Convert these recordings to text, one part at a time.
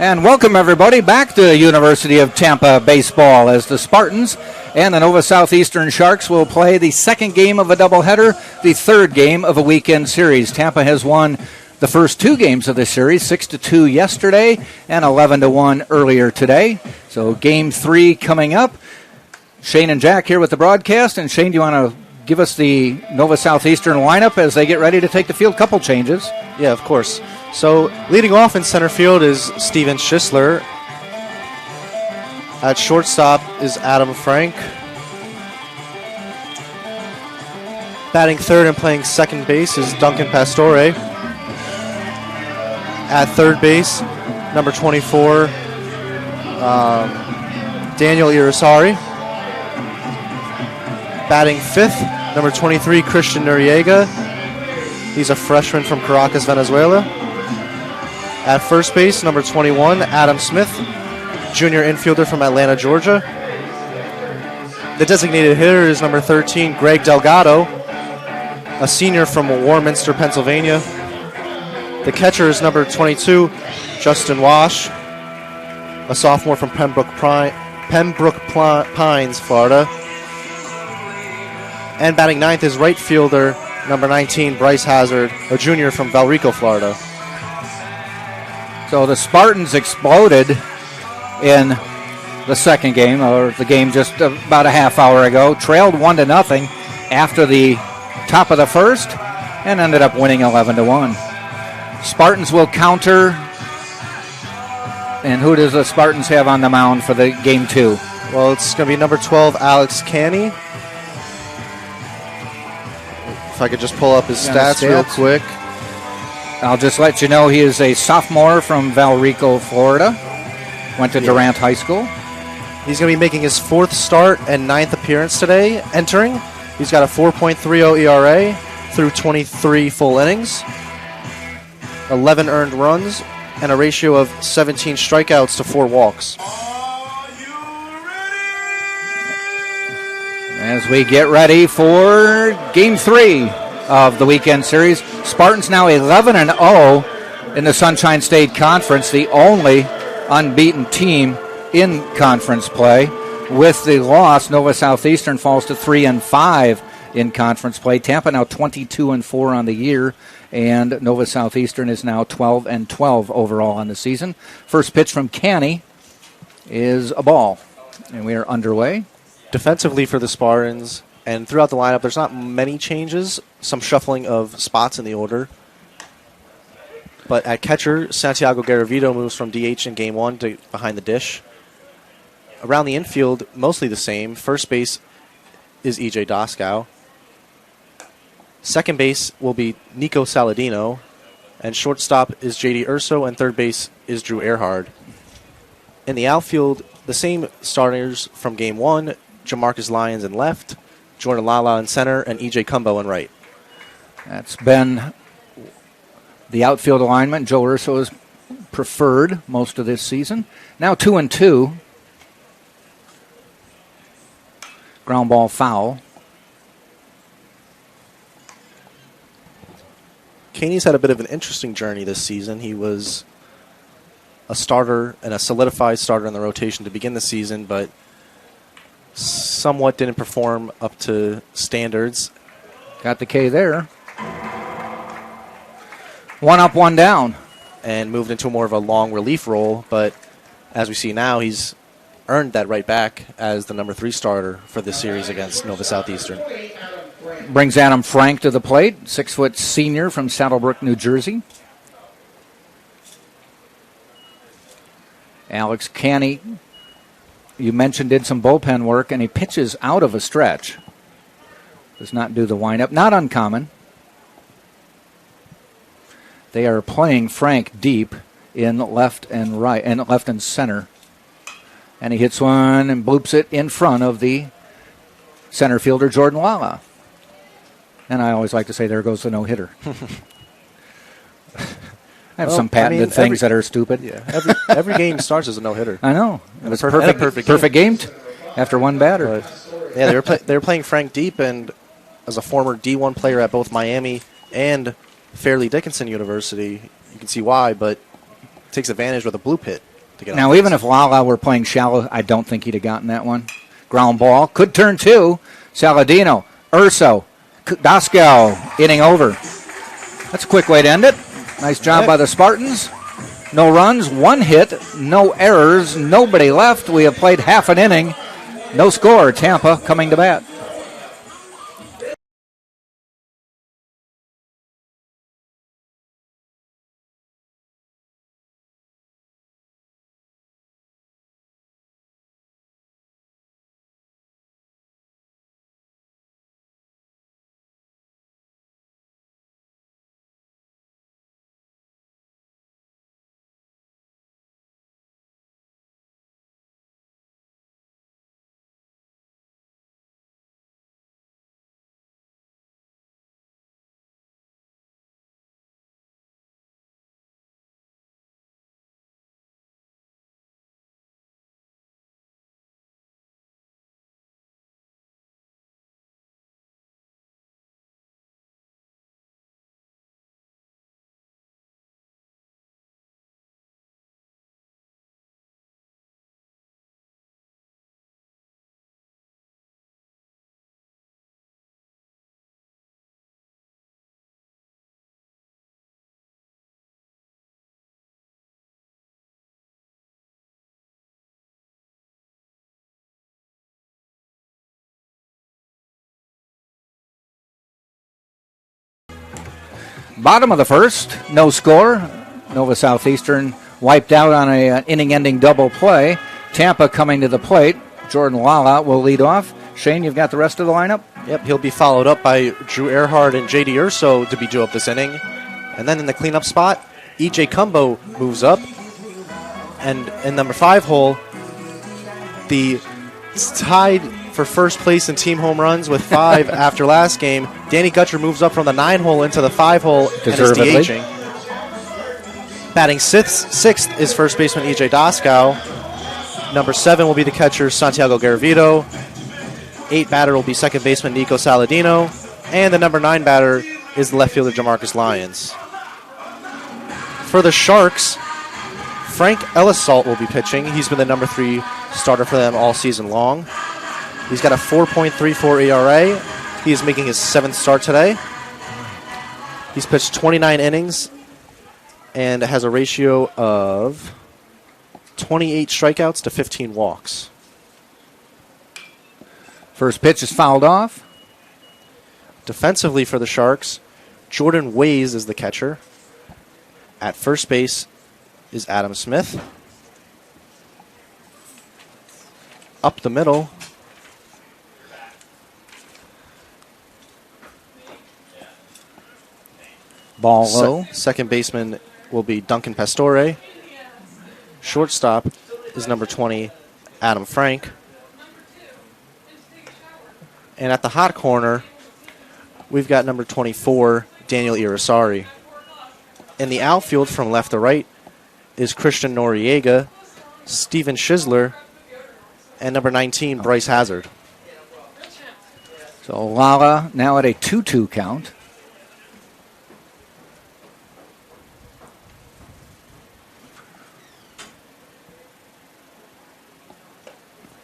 And welcome, everybody, back to University of Tampa baseball as the Spartans and the Nova Southeastern Sharks will play the second game of a doubleheader, the third game of a weekend series. Tampa has won the first two games of the series, 6-2 yesterday and 11-1 earlier today. So game three coming up. Shane and Jack here with the broadcast. And Shane, do you want to give us the Nova Southeastern lineup as they get ready to take the field? Couple changes. Yeah, of course. So leading off in center field is Steven Schisler. At shortstop is Adam Frank. Batting third and playing second base is Duncan Pastore. At third base, number 24, Daniel Irisari. Batting fifth, number 23, Christian Noriega. He's a freshman from Caracas, Venezuela. At first base, number 21, Adam Smith, junior infielder from Atlanta, Georgia. The designated hitter is number 13, Greg Delgado, a senior from Warminster, Pennsylvania. The catcher is number 22, Justin Wash, a sophomore from Pembroke Pines, Florida. And batting ninth is right fielder, number 19, Bryce Hazard, a junior from Valrico, Florida. So the Spartans exploded in the second game, or the game just about a half hour ago, trailed 1-0 after the top of the first, and ended up winning 11-1. Spartans will counter, and who does the Spartans have on the mound for the game two? Well, it's going to be number 12, Alex Canny. If I could just pull up his stats real quick. I'll just let you know he is a sophomore from Valrico, Florida. Went to Durant High School. He's going to be making his fourth start and ninth appearance today, entering. He's got a 4.30 ERA through 23 full innings, 11 earned runs, and a ratio of 17 strikeouts to 4 walks. As we get ready for game three of the weekend series, Spartans now 11-0 in the Sunshine State Conference, the only unbeaten team in conference play. With the loss, Nova Southeastern falls to 3-5 in conference play. Tampa now 22-4 on the year, and Nova Southeastern is now 12-12 overall on the season. First pitch from Canny is a ball, and we are underway. Defensively for the Spartans, and throughout the lineup, there's not many changes, some shuffling of spots in the order. But at catcher, Santiago Garavito moves from DH in game one to behind the dish. Around the infield, mostly the same. First base is E.J. Doskow. Second base will be Nico Saladino. And shortstop is J.D. Urso, and third base is Drew Earhard. In the outfield, the same starters from game one, Jamarcus Lyons in left, Jordan Lala in center, and E.J. Cumbo in right. That's been the outfield alignment. Joe Urso has preferred most of this season. Now 2-2. Ground ball foul. Caney's had a bit of an interesting journey this season. He was a starter and a solidified starter in the rotation to begin the season, but somewhat didn't perform up to standards. Got the K there. One up, one down. And moved into more of a long relief role, but as we see now, he's earned that right back as the number 3 starter for this series against Nova Southeastern. Brings Adam Frank to the plate, 6-foot senior from Saddlebrook, New Jersey. Alex Canny, you mentioned, did some bullpen work, and he pitches out of a stretch. Does not do the windup. Not uncommon. They are playing Frank deep in left and right, and left and center. And he hits one and bloops it in front of the center fielder, Jordan Lala. And I always like to say, there goes the no-hitter. I have some patented things that are stupid. Yeah, every game starts as a no-hitter. I know. It was perfect game after one batter. But, yeah, they were playing Frank deep, and as a former D1 player at both Miami and Fairleigh Dickinson University, you can see why, but takes advantage with a bloop hit. to get Now, even if Lala were playing shallow, I don't think he'd have gotten that one. Ground ball. Could turn two. Saladino. Urso. Daskal. Inning over. That's a quick way to end it. Nice job by the Spartans. No runs, 1 hit, no errors, nobody left. We have played half an inning. No score. Tampa coming to bat. Bottom of the first, no score. Nova Southeastern wiped out on an inning-ending double play. Tampa coming to the plate. Jordan Lala will lead off. Shane, you've got the rest of the lineup? Yep, he'll be followed up by Drew Earhart and J.D. Urso to be due up this inning. And then in the cleanup spot, E.J. Cumbo moves up. And in number 5 hole, it's tied for first place in team home runs with 5 after last game. Danny Gutcher moves up from the 9 hole into the 5 hole and is DHing. Batting sixth is first baseman E.J. Daskal. Number 7 will be the catcher Santiago Garavito. 8 batter will be second baseman Nico Saladino. And the number 9 batter is the left fielder Jamarcus Lyons. For the Sharks, Frank Ellisalt will be pitching. He's been the number 3 starter for them all season long. He's got a 4.34 ERA. He is making his 7th start today. He's pitched 29 innings and has a ratio of 28 strikeouts to 15 walks. First pitch is fouled off. Defensively for the Sharks, Jordan Ways is the catcher. At first base is Adam Smith. Up the middle, ball low. Second baseman will be Duncan Pastore. Shortstop is number 20, Adam Frank. And at the hot corner, we've got number 24, Daniel Irisari. In the outfield from left to right is Christian Noriega, Steven Schisler, and number 19, Bryce Hazard. So Lala now at a 2-2 count.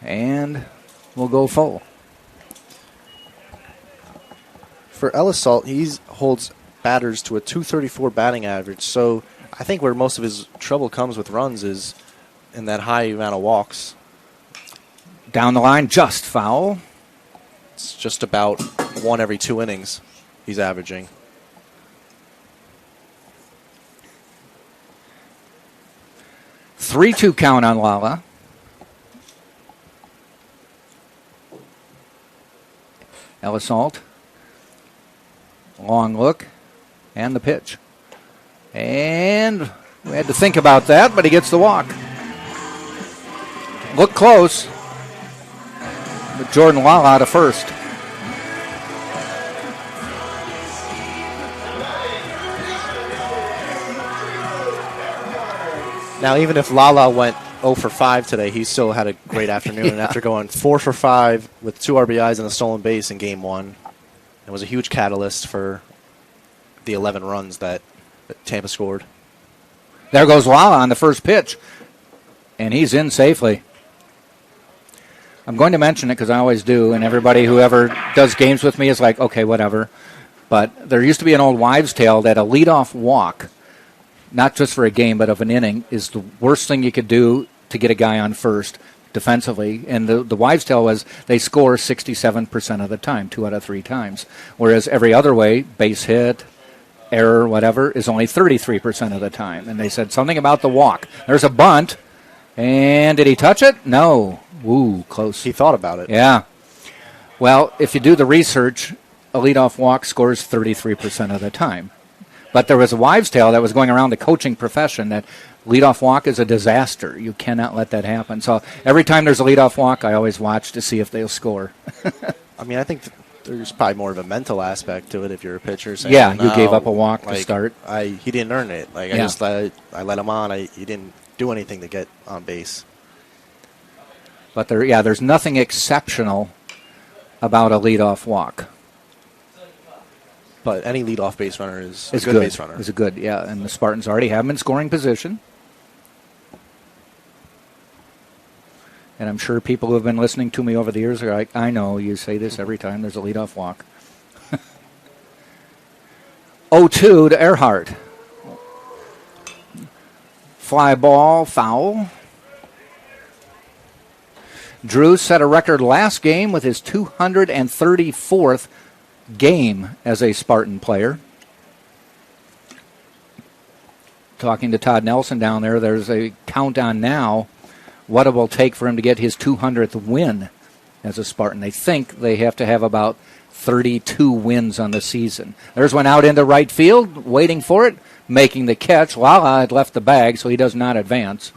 And we'll go full. For Ellisalt, he holds batters to a .234 batting average, so I think where most of his trouble comes with runs is in that high amount of walks. Down the line, just foul. It's just about 1 every 2 innings he's averaging. Three-two count on Lala. Ellisalt. Long look. And the pitch. And we had to think about that, but he gets the walk. Look close. But Jordan Lala to first. Now, even if Lala went 0 for 5 today, he still had a great afternoon. And after going 4 for 5 with 2 RBIs and a stolen base in Game 1, it was a huge catalyst for the 11 runs that Tampa scored. There goes Lala on the first pitch. And he's in safely. I'm going to mention it because I always do, and everybody who ever does games with me is like, okay, whatever. But there used to be an old wives' tale that a leadoff walk, not just for a game but of an inning, is the worst thing you could do to get a guy on first defensively. And the wives' tale was they score 67% of the time, 2 out of 3 times. Whereas every other way, base hit, error, whatever, is only 33% of the time. And they said something about the walk. There's a bunt, and did he touch it? No. Ooh, close. He thought about it. Yeah. Well, if you do the research, a leadoff walk scores 33% of the time. But there was a wives' tale that was going around the coaching profession that leadoff walk is a disaster. You cannot let that happen. So every time there's a leadoff walk, I always watch to see if they'll score. I mean, I think there's probably more of a mental aspect to it if you're a pitcher. Saying, yeah, you gave up a walk to start. He didn't earn it. Like yeah. I let him on. He didn't do anything to get on base. But there's nothing exceptional about a leadoff walk. But any leadoff base runner is a good base runner. Is a good, yeah. And the Spartans already have him in scoring position. And I'm sure people who have been listening to me over the years are like, I know, you say this every time there's a leadoff walk. 0-2 to Earhart. Fly ball, foul. Drew set a record last game with his 234th game as a Spartan player. Talking to Todd Nelson down there, there's a countdown now what it will take for him to get his 200th win as a Spartan. They think they have to have about 32 wins on the season. There's one out into right field, waiting for it, making the catch. Lala had left the bag, so he does not advance.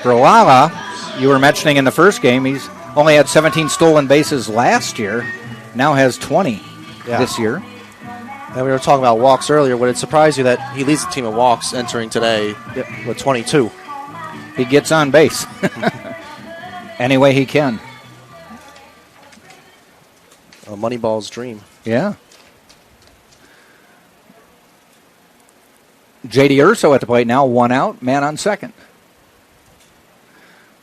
For Lala, you were mentioning in the first game, he's only had 17 stolen bases last year, now has 20 this year. And we were talking about walks earlier. Would it surprise you that he leads the team in walks entering today with 22? He gets on base any way he can. A Moneyball's dream. Yeah. J.D. Urso at the plate now, 1 out, man on second.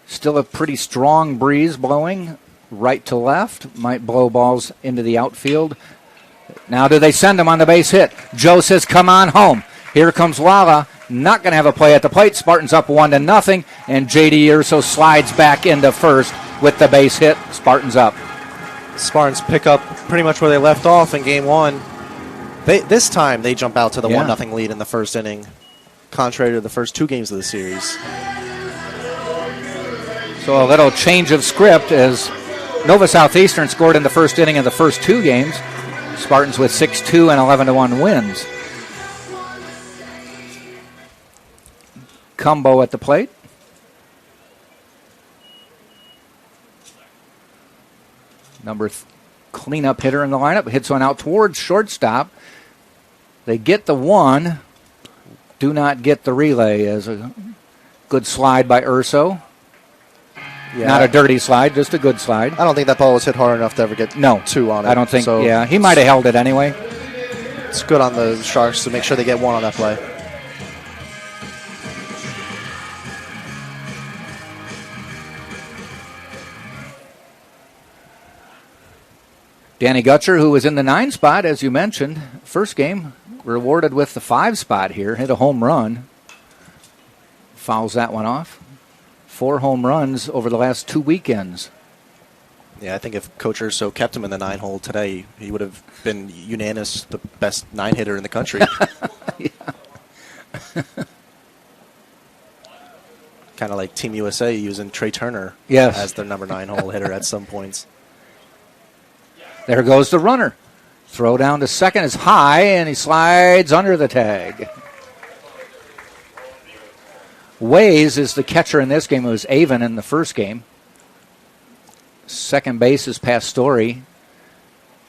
Still a pretty strong breeze blowing right to left. Might blow balls into the outfield. Now do they send him on the base hit? Joe says, come on home. Here comes Lala. Not going to have a play at the plate. Spartans up 1-0. And J.D. Urso slides back into first with the base hit. Spartans up. Spartans pick up pretty much where they left off in game 1. This time they jump out to the 1-0 lead in the first inning, contrary to the first 2 games of the series. So a little change of script as Nova Southeastern scored in the first inning of the first 2 games. Spartans with 6-2 and 11-1 wins. Cumbo at the plate. Cleanup hitter in the lineup. Hits one out towards shortstop. They get the 1. Do not get the relay as a good slide by Urso. Yeah. Not a dirty slide, just a good slide. I don't think that ball was hit hard enough to ever get 2 on it. I don't think, he might have held it anyway. It's good on the Sharks to make sure they get 1 on that play. Danny Gutcher, who was in the 9 spot, as you mentioned, first game, rewarded with the 5 spot here, hit a home run. Fouls that one off. 4 home runs over the last 2 weekends. Yeah, I think if Coach Urso kept him in the 9 hole today, he would have been unanimous the best 9 hitter in the country. Kind of like Team USA using Trey Turner as their number 9 hole hitter at some points. There goes the runner. Throw down to second is high, and he slides under the tag. Ways is the catcher in this game. It was Avon in the first game. Second base is Pastore.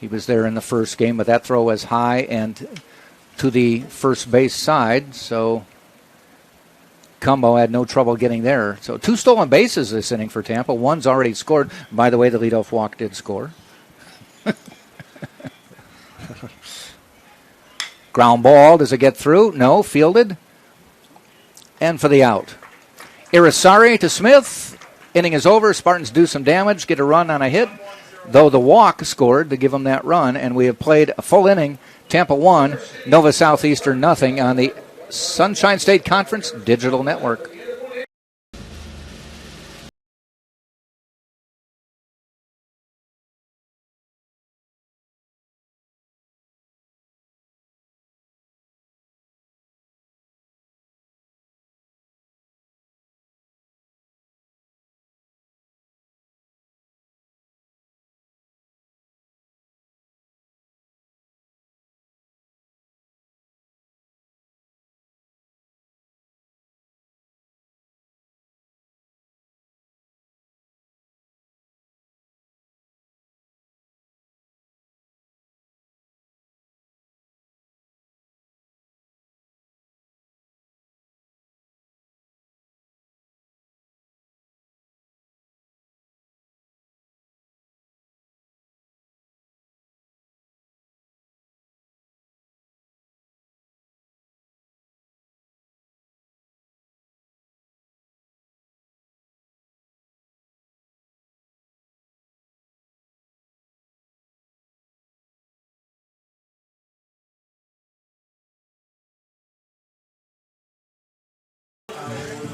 He was there in the first game, but that throw was high and to the first base side, so Cumbo had no trouble getting there. So 2 stolen bases this inning for Tampa. 1's already scored. By the way, the leadoff walk did score. Ground ball. Does it get through? No. Fielded. And for the out. Irisari to Smith. Inning is over. Spartans do some damage, get a run on a hit, though the walk scored to give them that run. And we have played a full inning. Tampa 1, Nova Southeastern nothing on the Sunshine State Conference Digital Network.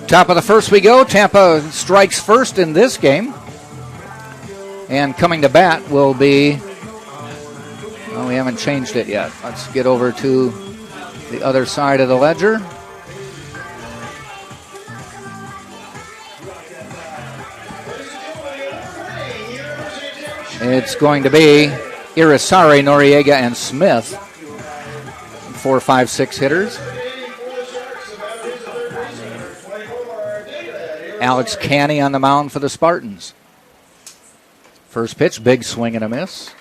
Top of the first we go. Tampa strikes first in this game. And coming to bat will be... Well, we haven't changed it yet. Let's get over to the other side of the ledger. It's going to be Irisari, Noriega, and Smith. 4, 5, 6 hitters. Alex Canny on the mound for the Spartans. First pitch, big swing and a miss.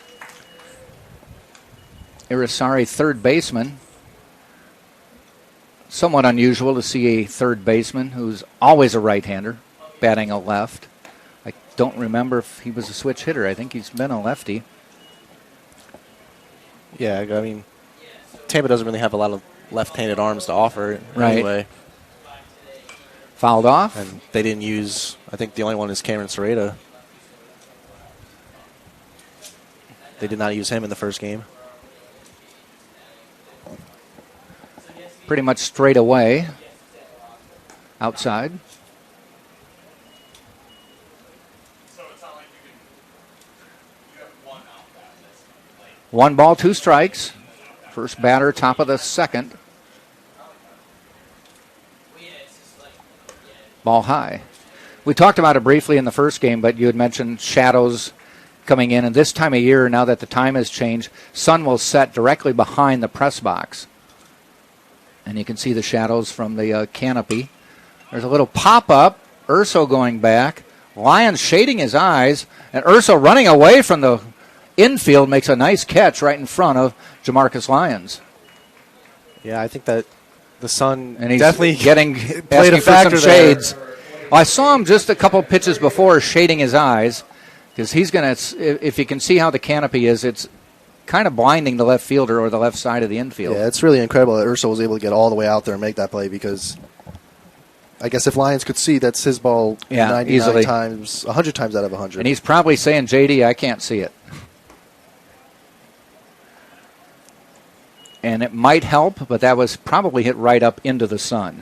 Irisari, third baseman. Somewhat unusual to see a third baseman who's always a right-hander batting a left. I don't remember if he was a switch hitter. I think he's been a lefty. Yeah, I mean, Tampa doesn't really have a lot of left-handed arms to offer right. Anyway. Fouled off. And they didn't use, I think the only one is Cameron Serrata. They did not use him in the first game. Pretty much straight away. Outside. One ball, 2 strikes. First batter, top of the second. Ball high. We talked about it briefly in the first game, but you had mentioned shadows coming in. And this time of year, now that the time has changed, sun will set directly behind the press box. And you can see the shadows from the canopy. There's a little pop-up. Urso going back. Lyons shading his eyes. And Urso running away from the infield makes a nice catch right in front of Jamarcus Lyons. Yeah, I think that the sun and he's definitely played a factor for some shades. Well, I saw him just a couple pitches before shading his eyes because he's going to, if you can see how the canopy is, it's kind of blinding the left fielder or the left side of the infield. Yeah, it's really incredible that Urso was able to get all the way out there and make that play because I guess if Lyons could see, that's his ball 99 easily. Times, 100 times out of 100. And he's probably saying, JD, I can't see it. And it might help, but that was probably hit right up into the sun.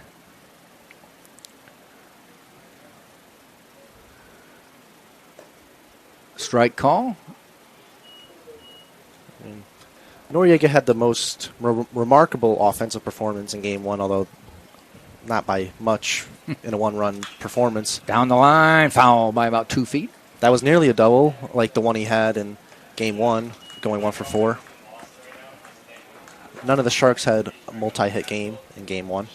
Strike call. Noriega had the most remarkable offensive performance in Game 1, although not by much in a one-run performance. Down the line, foul by about 2 feet. That was nearly a double, like the one he had in Game 1, going 1 for 4. None of the Sharks had a multi-hit game in Game 1.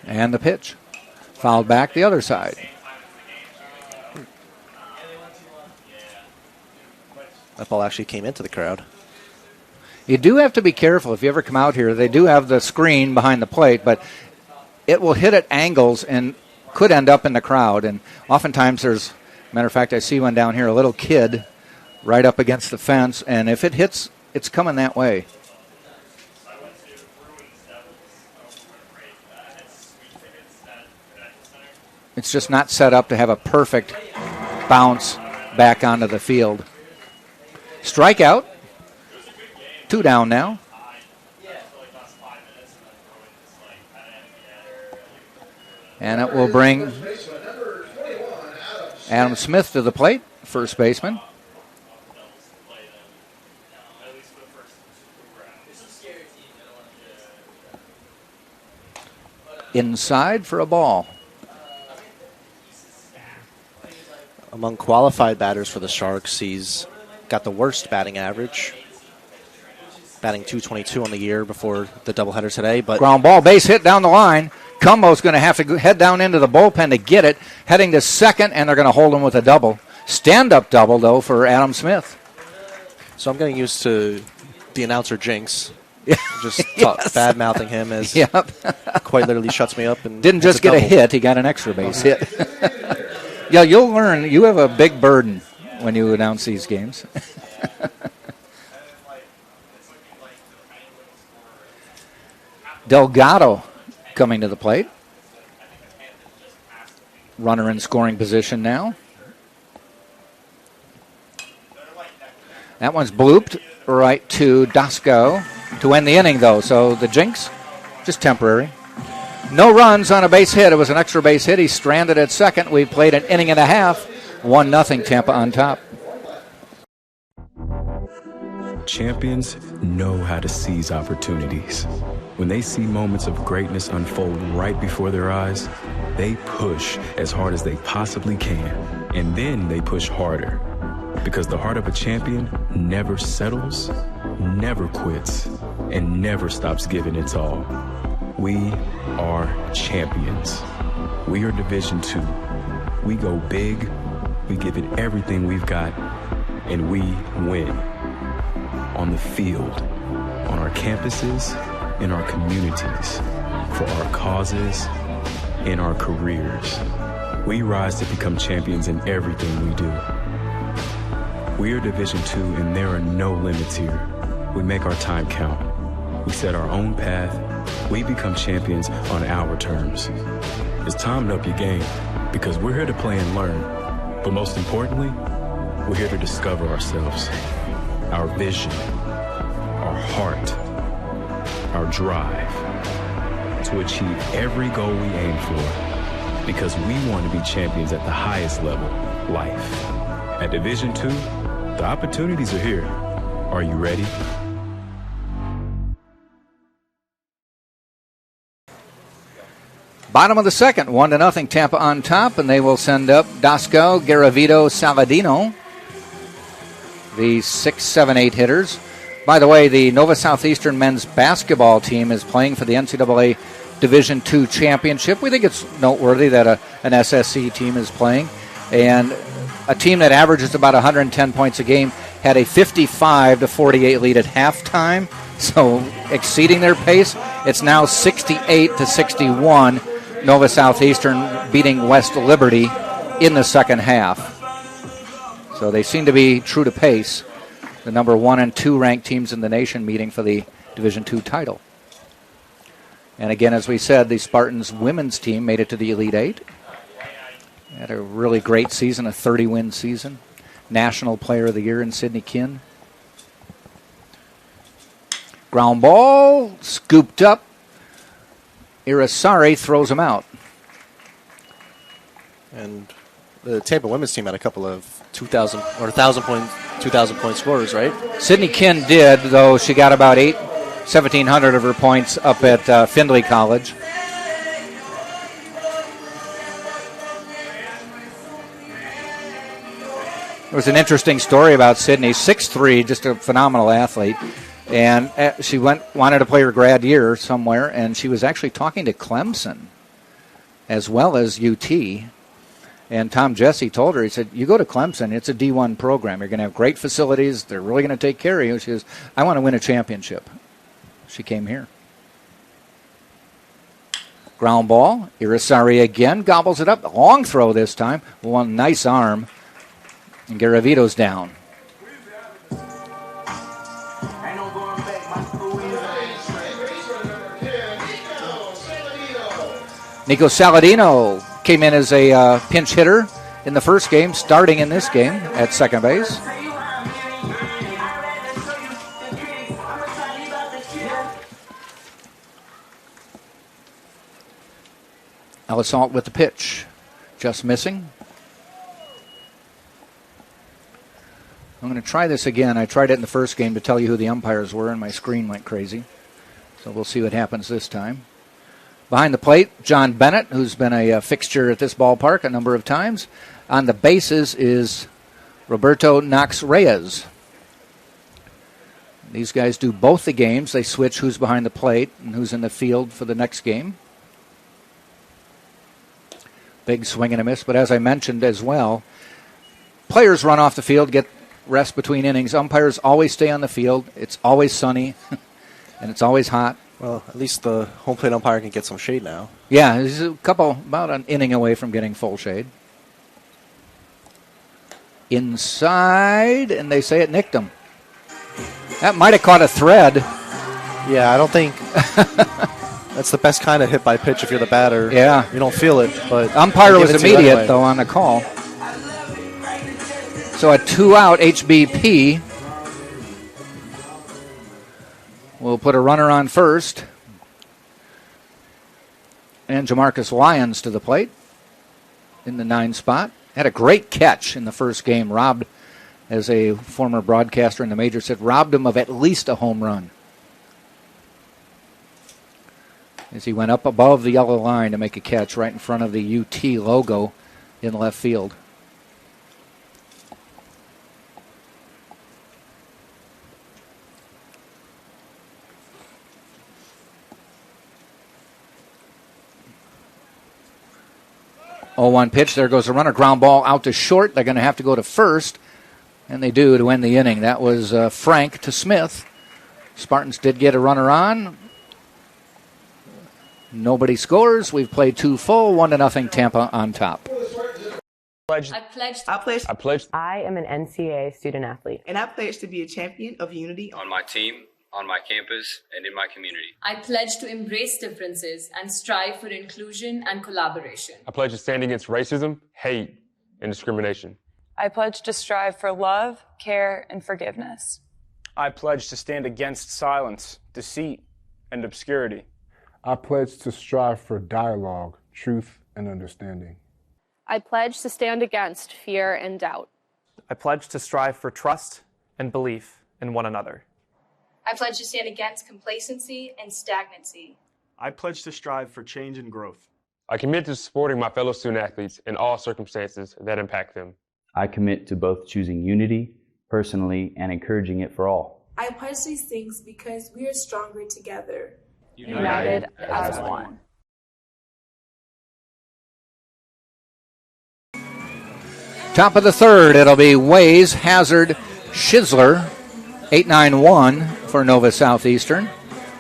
And the pitch. Fouled back the other side. That ball actually came into the crowd. You do have to be careful if you ever come out here. They do have the screen behind the plate, but it will hit at angles and could end up in the crowd. And oftentimes there's, matter of fact, I see one down here, a little kid right up against the fence, and if it hits, it's coming that way. It's just not set up to have a perfect bounce back onto the field. Strikeout. 2 down now. And it will bring Adam Smith to the plate, first baseman. Inside for a ball. Among qualified batters for the Sharks, he's got the worst batting average. Batting .222 on the year before the doubleheader today. But ground ball, base hit down the line. Cumbo's going to have to head down into the bullpen to get it. Heading to second, and they're going to hold him with a double. Stand-up double, though, for Adam Smith. So I'm getting used to the announcer jinx. Yeah. Just Yes. bad-mouthing him as quite literally shuts me up. And didn't just get a hit, he got an extra base hit. Yeah, you'll learn. You have a big burden when you announce these games. Delgado coming to the plate. Runner in scoring position now. That one's blooped right to Dasco to end the inning, though. So the jinx, just temporary. No runs on a base hit. It was an extra base hit. He's stranded at second. We've played an inning and a half. 1-0 Tampa on top. Champions know how to seize opportunities. When they see moments of greatness unfold right before their eyes, they push as hard as they possibly can, and then they push harder. Because the heart of a champion never settles, never quits, and never stops giving its all. We are champions. We are Division II. We go big, we give it everything we've got, and we win. On the field, on our campuses, in our communities, for our causes, in our careers. We rise to become champions in everything we do. We are Division II, and there are no limits here. We make our time count. We set our own path. We become champions on our terms. It's time to up your game, because we're here to play and learn. But most importantly, we're here to discover ourselves, our vision, our heart, our drive, to achieve every goal we aim for, because we want to be champions at the highest level, life. At Division II, the opportunities are here. Are you ready? Bottom of the second, 1-0 Tampa on top, and they will send up Dasco, Garavito, Saladino, the 6, 7, 8 hitters. By the way, the Nova Southeastern men's basketball team is playing for the NCAA Division II championship. We think it's noteworthy that an SSC team is playing. And a team that averages about 110 points a game had a 55-48 lead at halftime, so exceeding their pace. It's now 68-61. Nova Southeastern beating West Liberty in the second half. So they seem to be true to pace. The number 1 and 2 ranked teams in the nation meeting for the Division II title. And again, as we said, the Spartans women's team made it to the Elite Eight. Had a really great season, a 30-win season. National Player of the Year in Sidney Kinn. Ground ball, scooped up. Irisari throws him out. And the Tampa women's team had a couple of 2,000 or 2,000 point scorers, right? Sidney Kinn did, though she got about 1,700 of her points up at Findlay College. There was an interesting story about Sidney, 6'3", just a phenomenal athlete. And she wanted to play her grad year somewhere, and she was actually talking to Clemson as well as UT. And Tom Jesse told her, he said, you go to Clemson, it's a D1 program. You're going to have great facilities. They're really going to take care of you. She says, I want to win a championship. She came here. Ground ball. Irisari again gobbles it up. Long throw this time. One nice arm. And Garavito's down. Nico Saladino came in as a pinch hitter in the first game, starting in this game at second base. Elisalt with the pitch. Just missing. I'm going to try this again. I tried it in the first game to tell you who the umpires were, and my screen went crazy. So we'll see what happens this time. Behind the plate, John Bennett, who's been a fixture at this ballpark a number of times. On the bases is Roberto Knox Reyes. These guys do both the games. They switch who's behind the plate and who's in the field for the next game. Big swing and a miss, but as I mentioned as well, players run off the field, get rest between innings. Umpires always stay on the field. It's always sunny, and it's always hot. Well, at least the home plate umpire can get some shade now. Yeah, he's about an inning away from getting full shade. Inside, and they say it nicked him. That might have caught a thread. Yeah, I don't think that's the best kind of hit by pitch if you're the batter. Yeah. You don't feel it, but umpire was immediate, though, on the call. So a 2-out HBP. We'll put a runner on first. And Jamarcus Lyons to the plate in the 9 spot. Had a great catch in the first game. Robbed, as a former broadcaster in the major said, robbed him of at least a home run. As he went up above the yellow line to make a catch right in front of the UT logo in left field. Oh, 1 pitch. There goes a runner. Ground ball out to short. They're going to have to go to first, and they do to end the inning. That was Frank to Smith. Spartans did get a runner on. Nobody scores. We've played 2 full, 1-0 Tampa on top. I pledge. I am an NCAA student athlete. And I pledge to be a champion of unity on my team, on my campus, and in my community. I pledge to embrace differences and strive for inclusion and collaboration. I pledge to stand against racism, hate, and discrimination. I pledge to strive for love, care, and forgiveness. I pledge to stand against silence, deceit, and obscurity. I pledge to strive for dialogue, truth, and understanding. I pledge to stand against fear and doubt. I pledge to strive for trust and belief in one another. I pledge to stand against complacency and stagnancy. I pledge to strive for change and growth. I commit to supporting my fellow student athletes in all circumstances that impact them. I commit to both choosing unity personally and encouraging it for all. I pledge these things because we are stronger together. United as one. Top of the third, it'll be Ways, Hazard, Schizler, 8-9-1 for Nova Southeastern.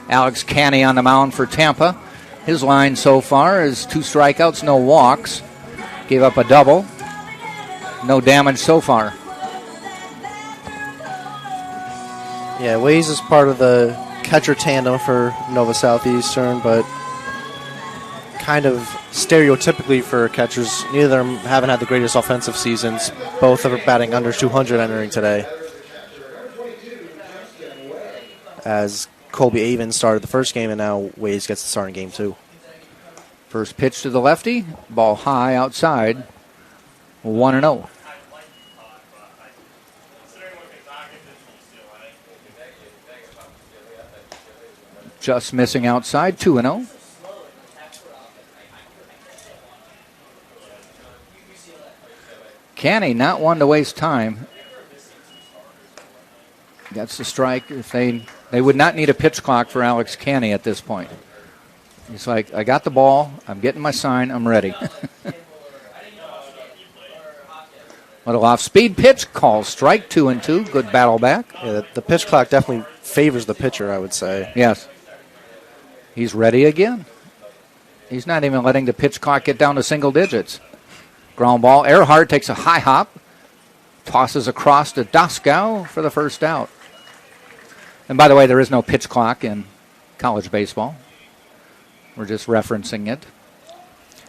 Alex Canny on the mound for Tampa. His line so far is 2 strikeouts, no walks. Gave up a double. No damage so far. Yeah, Ways is part of the catcher tandem for Nova Southeastern, but kind of stereotypically for catchers, neither of them haven't had the greatest offensive seasons. Both are batting under 200 entering today. As Colby Avon started the first game, and now Ways gets to start in game 2. First pitch to the lefty, ball high outside, 1-0. Just missing outside, 2-0. Canny, not one to waste time. That's the strike. If they would not need a pitch clock for Alex Canny at this point. He's like, I got the ball, I'm getting my sign, I'm ready. Little off-speed pitch, call strike, 2-2. Good battle back. Yeah, the pitch clock definitely favors the pitcher, I would say. Yes. He's ready again. He's not even letting the pitch clock get down to single digits. Ground ball. Earhart takes a high hop, tosses across to Doskow for the first out. And by the way, there is no pitch clock in college baseball. We're just referencing it.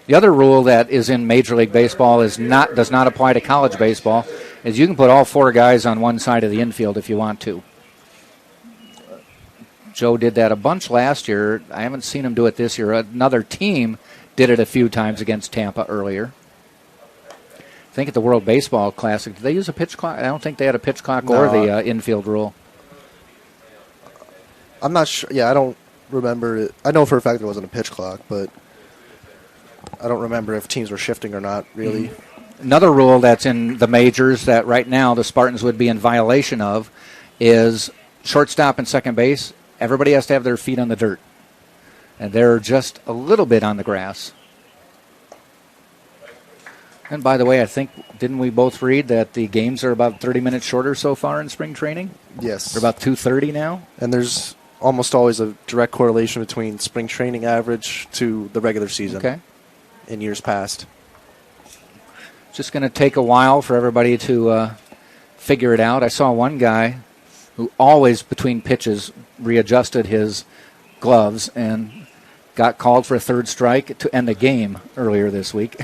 The other rule that is in Major League Baseball does not apply to college baseball, is you can put all 4 guys on one side of the infield if you want to. Joe did that a bunch last year. I haven't seen him do it this year. Another team did it a few times against Tampa earlier. I think at the World Baseball Classic, did they use a pitch clock? I don't think they had a pitch clock or the infield rule. I'm not sure. Yeah, I don't remember it. I know for a fact there wasn't a pitch clock, but I don't remember if teams were shifting or not, really. Another rule that's in the majors that right now the Spartans would be in violation of is shortstop and second base. Everybody has to have their feet on the dirt. And they're just a little bit on the grass. And by the way, I think, didn't we both read that the games are about 30 minutes shorter so far in spring training? Yes. They're about 2:30 now. And there's almost always a direct correlation between spring training average to the regular season. Okay. In years past. Just going to take a while for everybody to figure it out. I saw one guy who always between pitches readjusted his gloves and got called for a third strike to end the game earlier this week.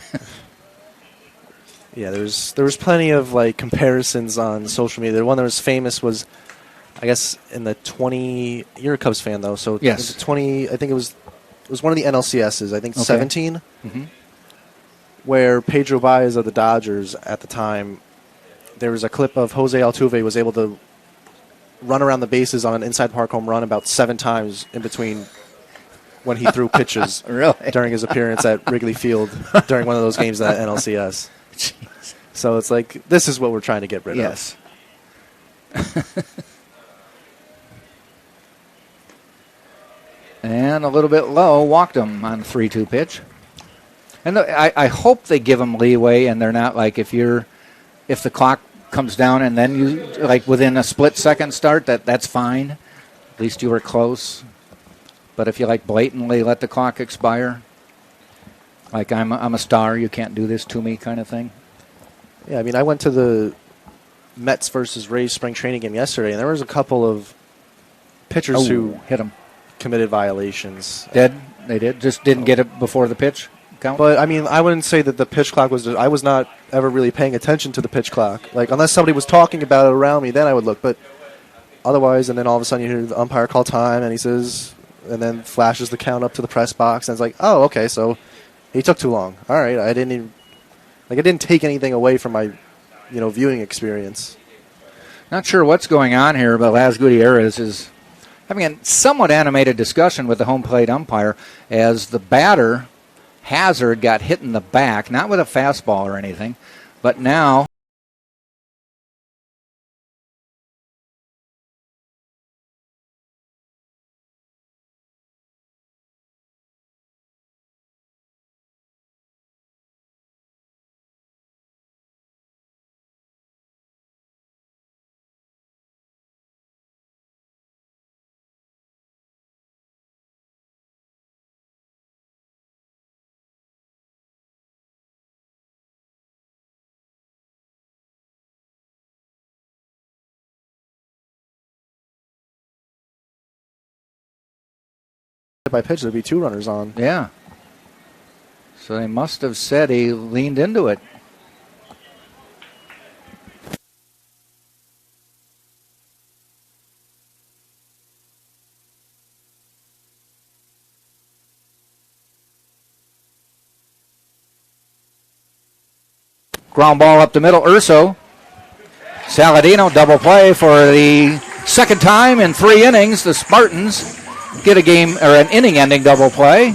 Yeah, there was plenty of like comparisons on social media. The one that was famous was, I guess, in the 20. You're a Cubs fan though, so yes, 20. I think it was one of the NLCSs. I think okay. 17, mm-hmm. where Pedro Baez of the Dodgers at the time. There was a clip of Jose Altuve was able to run around the bases on an inside park home run about 7 times in between when he threw pitches really? During his appearance at Wrigley Field during one of those games at NLCS. Jeez. So it's like, this is what we're trying to get rid of. Yes. And a little bit low, walked him on 3-2 pitch. And I hope they give him leeway and they're not like if the clock comes down and then you like within a split second start, that's fine. At least you were close. But if you like blatantly let the clock expire, like I'm a star, you can't do this to me kind of thing. Yeah, I mean, I went to the Mets versus Rays spring training game yesterday, and there was a couple of pitchers who hit him, committed violations. They did, just didn't get it before the pitch count. But I mean, I wouldn't say that the pitch clock was. I was not ever really paying attention to the pitch clock. Like unless somebody was talking about it around me, then I would look. But otherwise, and then all of a sudden you hear the umpire call time, and he says, and then flashes the count up to the press box, and it's like, oh, okay, so he took too long. All right, I didn't take anything away from my, viewing experience. Not sure what's going on here, but Laz Gutierrez is having a somewhat animated discussion with the home plate umpire as the batter, Hazard, got hit in the back, not with a fastball or anything, but now By pitch, there'd be 2 runners on. Yeah. So they must have said he leaned into it. Ground ball up the middle, Urso. Saladino double play for the second time in 3 innings. The Spartans get a game or an inning-ending double play.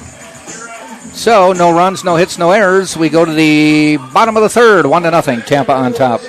So no runs, no hits, no errors. We go to the bottom of the third, 1-0. Tampa on top.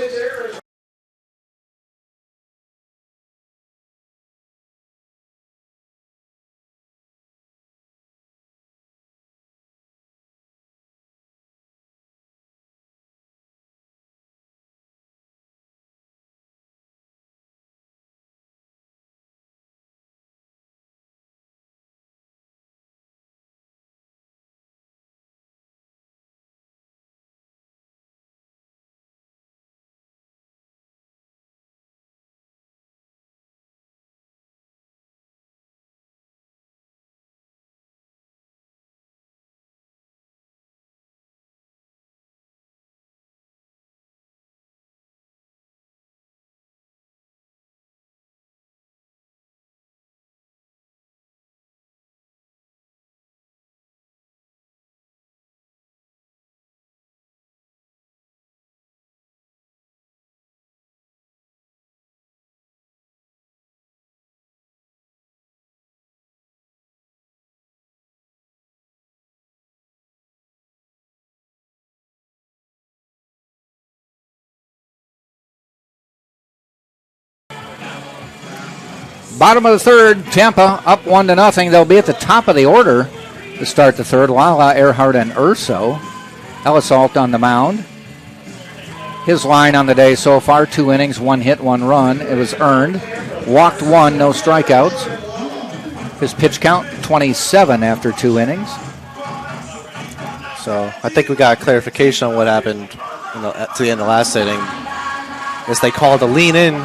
Bottom of the third, Tampa up 1-0. They'll be at the top of the order to start the third. Lala, Earhart, and Urso. Ellisalt on the mound. His line on the day so far, 2 innings, 1 hit, 1 run. It was earned. Walked 1, no strikeouts. His pitch count, 27 after 2 innings. So I think we got clarification on what happened to the end of the last inning. As they called a lean in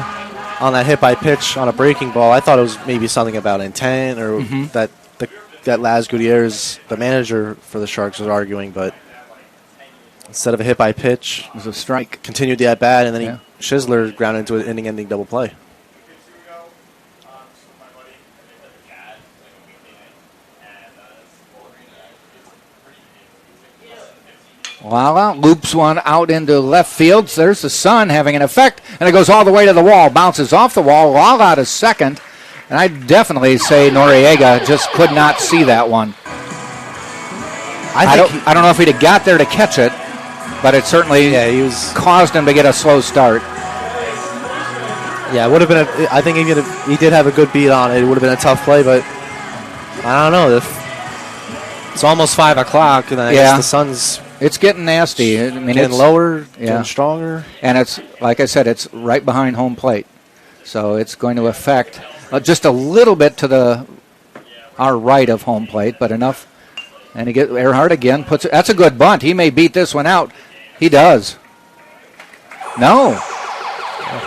on that hit by pitch on a breaking ball. I thought it was maybe something about intent or that Laz Gutierrez, the manager for the Sharks, was arguing, but instead of a hit by pitch, it was a strike. Continued the at bat, and then Schizler grounded into an inning-ending double play. Lala loops one out into left field. There's the sun having an effect, and it goes all the way to the wall. Bounces off the wall. Lala to second, and I definitely say Noriega just could not see that one. I don't know if he'd have got there to catch it, but it certainly caused him to get a slow start. Yeah, it would have been. I think he did have a good beat on it. It would have been a tough play, but I don't know. It's almost 5 o'clock, and I guess the sun's. It's getting nasty. I mean, getting lower, getting stronger. And it's, like I said, it's right behind home plate. So it's going to affect just a little bit to our right of home plate, but enough. And he gets Earhart again. That's a good bunt. He may beat this one out. He does. No.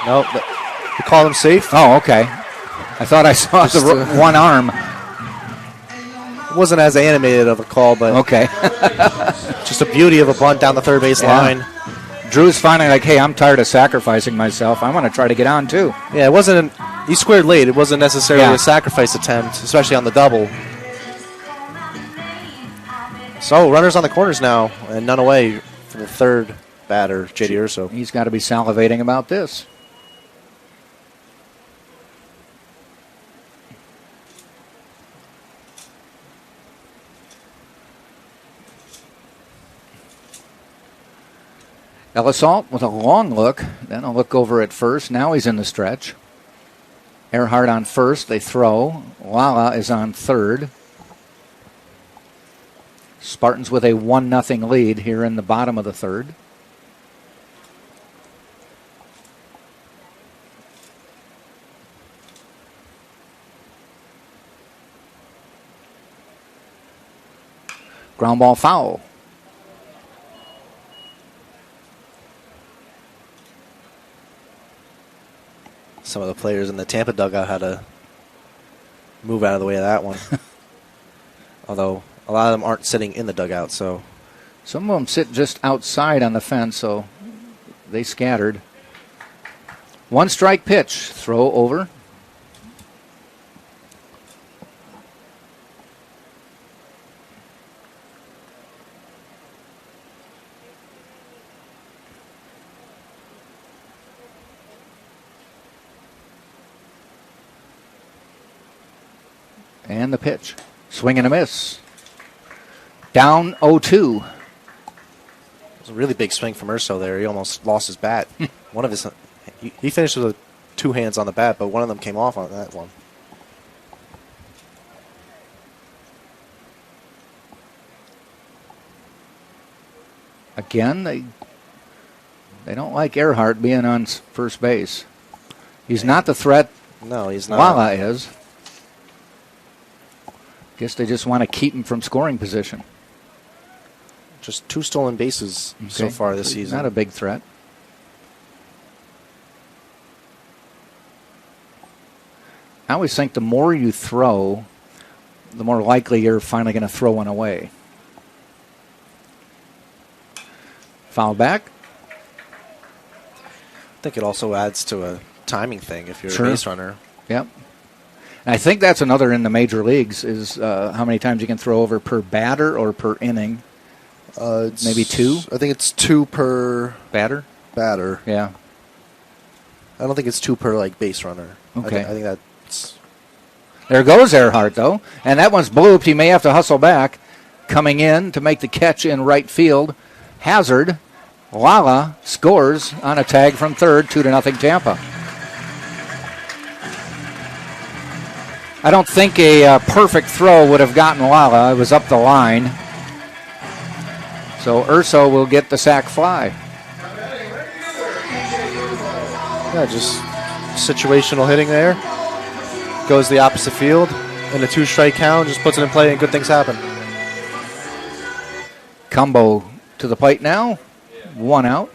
No. They called him safe. Oh, okay. I thought I saw the one arm. It wasn't as animated of a call, but okay. Just a beauty of a bunt down the third base line. Drew's finally like, hey, I'm tired of sacrificing myself. I want to try to get on too. Yeah, it wasn't. He squared late. It wasn't necessarily a sacrifice attempt, especially on the double. So runners on the corners now, and none away for the third batter, J.D. Urso. He's got to be salivating about this. Ellisalt with a long look, then a look over at first. Now he's in the stretch. Earhart on first, they throw. Lala is on third. Spartans with a 1-0 lead here in the bottom of the third. Ground ball foul. Some of the players in the Tampa dugout had to move out of the way of that one. Although a lot of them aren't sitting in the dugout, so. Some of them sit just outside on the fence, so they scattered. 1 strike pitch. Throw over. And the pitch. Swing and a miss. Down 0-2. It was a really big swing from Urso there. He almost lost his bat. One of his, he finished with 2 hands on the bat, but one of them came off on that one. Again, they don't like Earhart being on first base. He's not the threat. No, he's not. Lala is. Guess they just want to keep him from scoring position. Just 2 stolen bases so far this season. Not a big threat. I always think the more you throw, the more likely you're finally going to throw one away. Foul back. I think it also adds to a timing thing if you're a base runner. Yep. And I think that's another in the major leagues is how many times you can throw over per batter or per inning. Maybe 2? I think it's 2 per batter. Yeah. I don't think it's 2 per base runner. Okay. I think that's. There goes Earhart though, and that one's blooped. He may have to hustle back. Coming in to make the catch in right field. Hazard. Lala scores on a tag from third, 2-0 Tampa. I don't think a perfect throw would have gotten Lala. It was up the line. So Urso will get the sack fly. Yeah, just situational hitting there. Goes the opposite field. In a 2-strike count, just puts it in play and good things happen. Combo to the plate now. 1 out.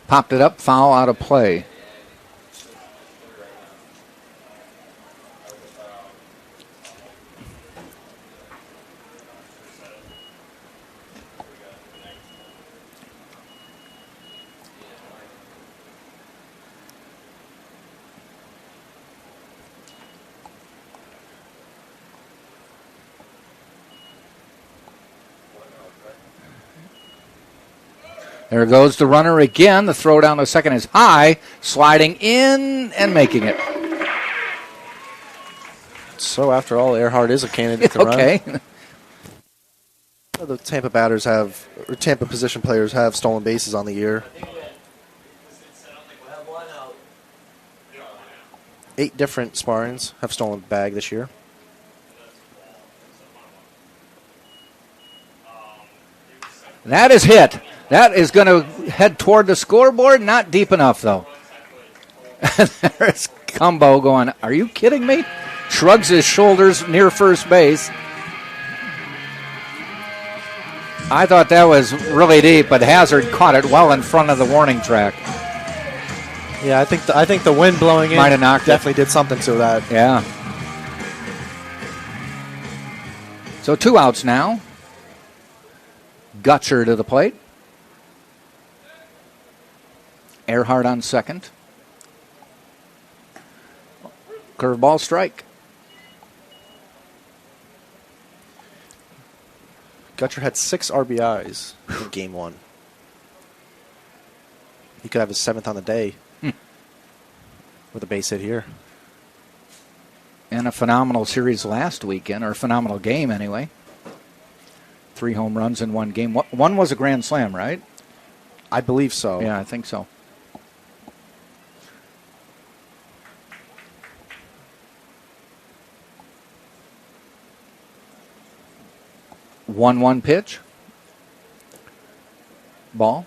Popped it up, foul out of play. There goes the runner again. The throw down to second is high, sliding in and making it. So after all, Earhart is a candidate to okay. run. The Tampa batters have, or Tampa position players have stolen bases on the year. 8 different Spartans have stolen the bag this year. That is hit. That is going to head toward the scoreboard. Not deep enough, though. There's Combo going, are you kidding me? Shrugs his shoulders near first base. I thought that was really deep, but Hazard caught it well in front of the warning track. Yeah, I think the wind blowing in might have knocked definitely did something to that. Yeah. So 2 outs now. Gutcher to the plate. Earhart on second. Curveball strike. Gutcher had 6 RBIs in game 1. He could have his 7th on the day with a base hit here. And a phenomenal series last weekend, or a phenomenal game anyway. 3 home runs in 1 game. One was a grand slam, right? I believe so. Yeah, I think so. One pitch. Ball.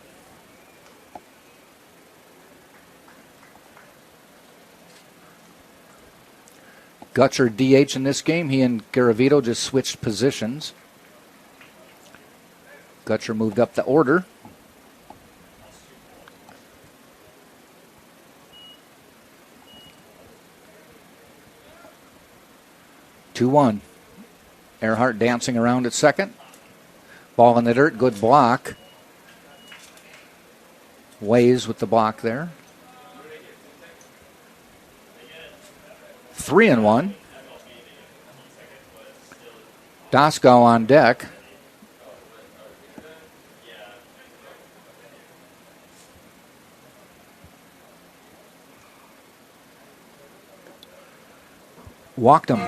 Gutcher DH in this game. He and Garavito just switched positions. Gutcher moved up the order. Two-one. Earhart dancing around at second. Ball in the dirt. Good block. Ways with the block there. 3-1. Dosko on deck. Walked him.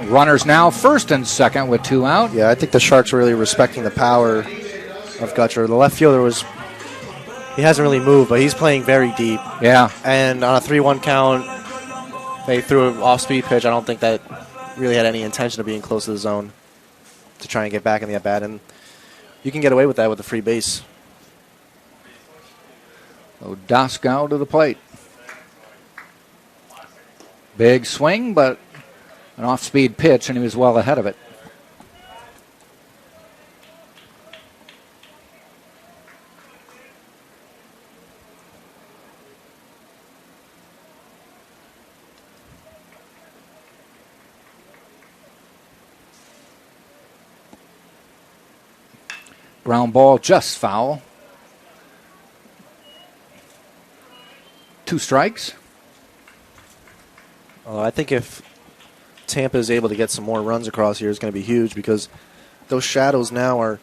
Runners now first and second with 2 out. Yeah, I think the Sharks are really respecting the power of Gutcher. The left fielder he hasn't really moved, but he's playing very deep. Yeah. And on a 3-1 count, they threw an off-speed pitch. I don't think that really had any intention of being close to the zone to try and get back in the at-bat. And you can get away with that with a free base. Doskow to the plate. Big swing, but an off-speed pitch, and he was well ahead of it. Ground ball just foul. 2 strikes. I think if Tampa is able to get some more runs across here, it's going to be huge because those shadows now are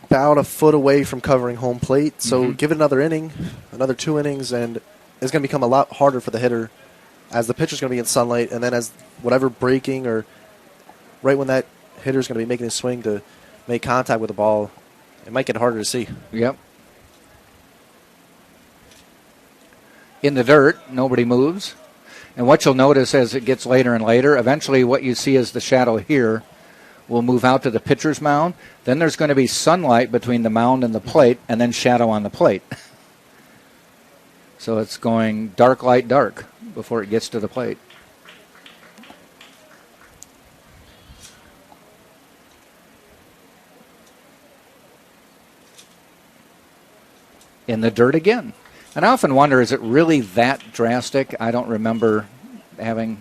about a foot away from covering home plate. So give it another inning, another 2 innings, and it's going to become a lot harder for the hitter as the pitcher's going to be in sunlight, and then as whatever breaking or right when that hitter's going to be making a swing to make contact with the ball, it might get harder to see. Yep. In the dirt, nobody moves. And what you'll notice as it gets later and later, eventually what you see is the shadow here will move out to the pitcher's mound. Then there's going to be sunlight between the mound and the plate, and then shadow on the plate. So it's going dark, light, dark before it gets to the plate. In the dirt again. And I often wonder, is it really that drastic? I don't remember I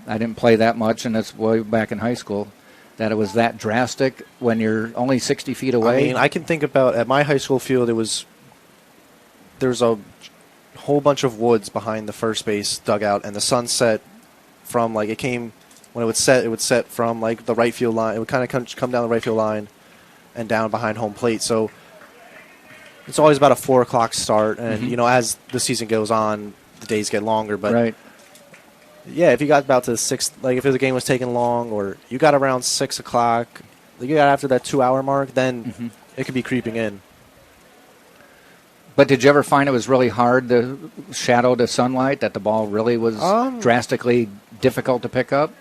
didn't play that much, and it's way back in high school, that it was that drastic when you're only 60 feet away. I mean, I can think about, at my high school field, there's a whole bunch of woods behind the first base dugout, and the sun set from, like, when it would set from, like, the right field line. It would kind of come down the right field line and down behind home plate. So it's always about a 4 o'clock start, and, you know, as the season goes on, the days get longer. But, right. Yeah, if you got about to 6, like, if the game was taking long, or you got around 6 o'clock, you got after that 2-hour mark, then it could be creeping in. But did you ever find it was really hard, the shadow to sunlight, that the ball really was drastically difficult to pick up?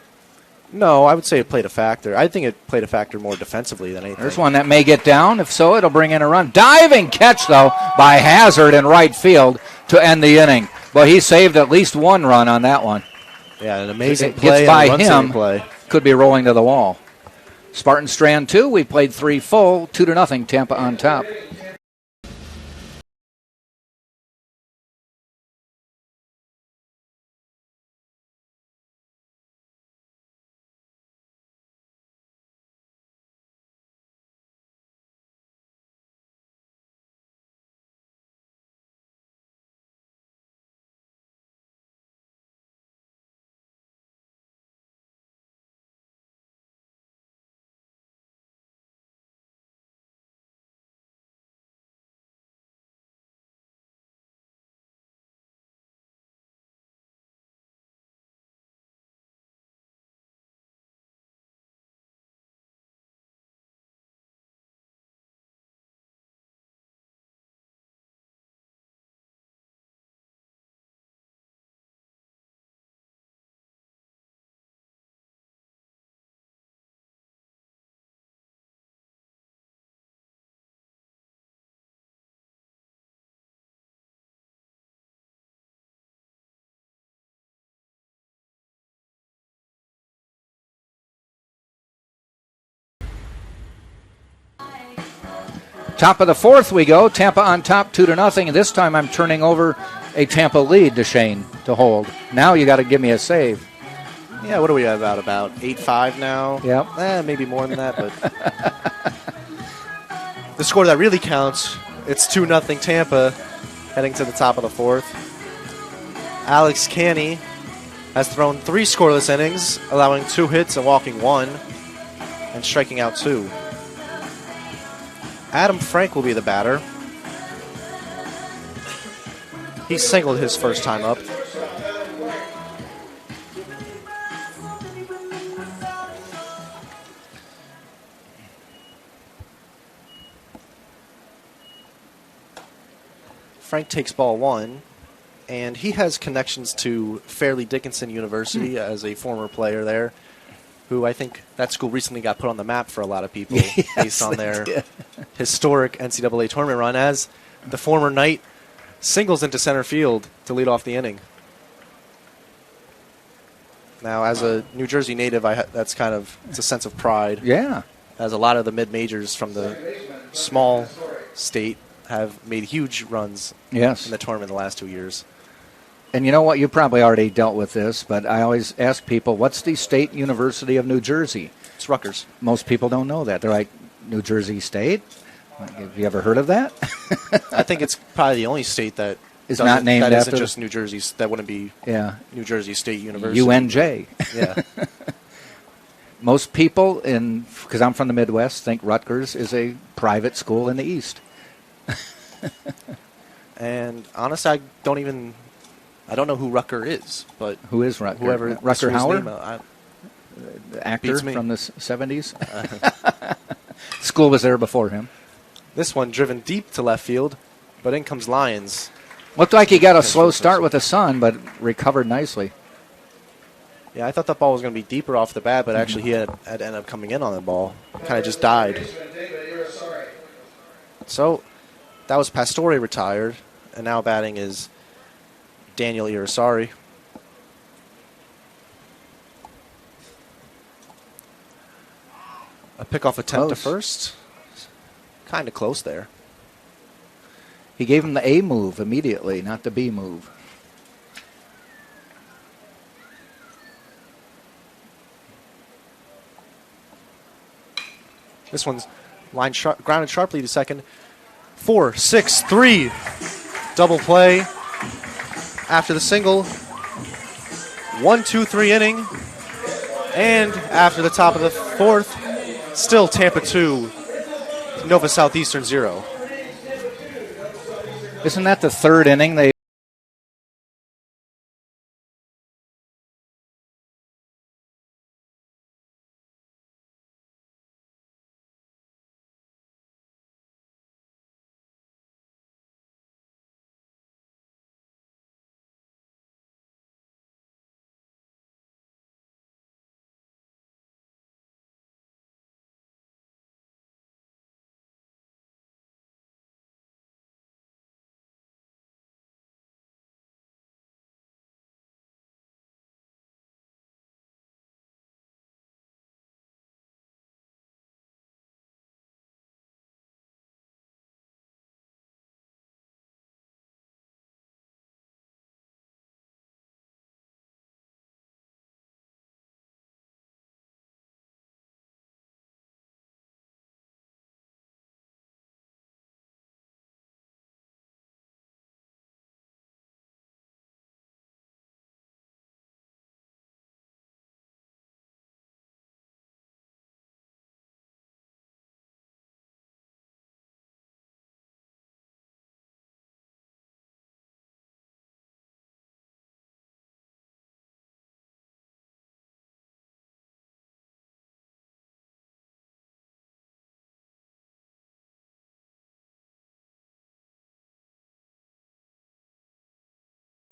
No, I would say it played a factor. I think it played a factor more defensively than anything. There's one that may get down. If so, it'll bring in a run. Diving catch, though, by Hazard in right field to end the inning. Well, he saved at least one run on that one. Yeah, an amazing It play. gets by and a him, play. Could be rolling to the wall. Spartan Strand 2, we played 3 full, 2-0, Tampa on top. Top of the fourth we go. Tampa on top, 2-0. And this time I'm turning over a Tampa lead to Shane to hold. Now you got to give me a save. Yeah, what are we at about 8-5 now? Yep. Maybe more than that, but the score that really counts, it's 2-0 Tampa heading to the top of the fourth. Alex Canny has thrown 3 scoreless innings, allowing 2 hits and walking 1, and striking out 2. Adam Frank will be the batter. He singled his first time up. Frank takes ball 1, and he has connections to Fairleigh Dickinson University as a former player there, who I think that school recently got put on the map for a lot of people based on their historic NCAA tournament run, as the former Knight singles into center field to lead off the inning. Now, as a New Jersey native, it's a sense of pride. Yeah. As a lot of the mid-majors from the small state have made huge runs in the tournament the last 2 years. And you know what? You probably already dealt with this, but I always ask people, what's the State University of New Jersey? It's Rutgers. Most people don't know that. They're like, New Jersey State? Have you ever heard of that? I think it's probably the only state that is not named that after isn't just New Jersey. That wouldn't be New Jersey State University. UNJ. Yeah. Most people, because I'm from the Midwest, think Rutgers is a private school in the East. And honestly, I don't know who Rucker is, but who is Rucker? Whoever Rucker Hauer? actor Beats me. from the 70s. School was there before him. This one driven deep to left field, but in comes Lyons. Looked like he got a slow start with the sun, but recovered nicely. Yeah, I thought that ball was going to be deeper off the bat, but actually he had ended up coming in on the ball. Kind of just died. So that was Pastore retired, and now batting is Daniel Irisari. A pickoff attempt to first. Kind of close there. He gave him the A move immediately, not the B move. This one's grounded sharply to second. 4, 6, 3. Double play after the single. 1, 2, 3 inning. And after the top of the fourth, still Tampa 2, Nova Southeastern 0. Isn't that the third inning? They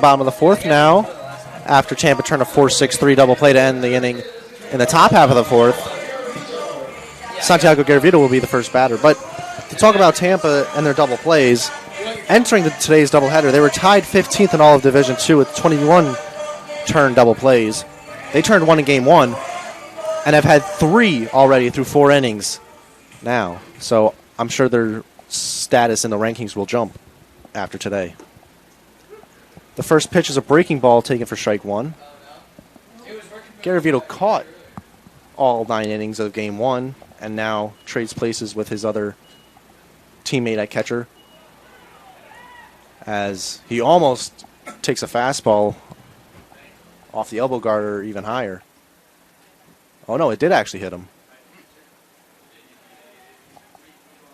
Bottom of the fourth now, after Tampa turned a 4-6-3 double play to end the inning in the top half of the fourth. Santiago Garavito will be the first batter. But to talk about Tampa and their double plays, entering today's doubleheader, they were tied 15th in all of Division II with 21 turn double plays. They turned one in Game 1 and have had 3 already through 4 innings now. So I'm sure their status in the rankings will jump after today. The first pitch is a breaking ball taken for strike 1. Garavito caught all 9 innings of Game 1 and now trades places with his other teammate at catcher as he almost takes a fastball off the elbow guard or even higher. Oh, no, it did actually hit him.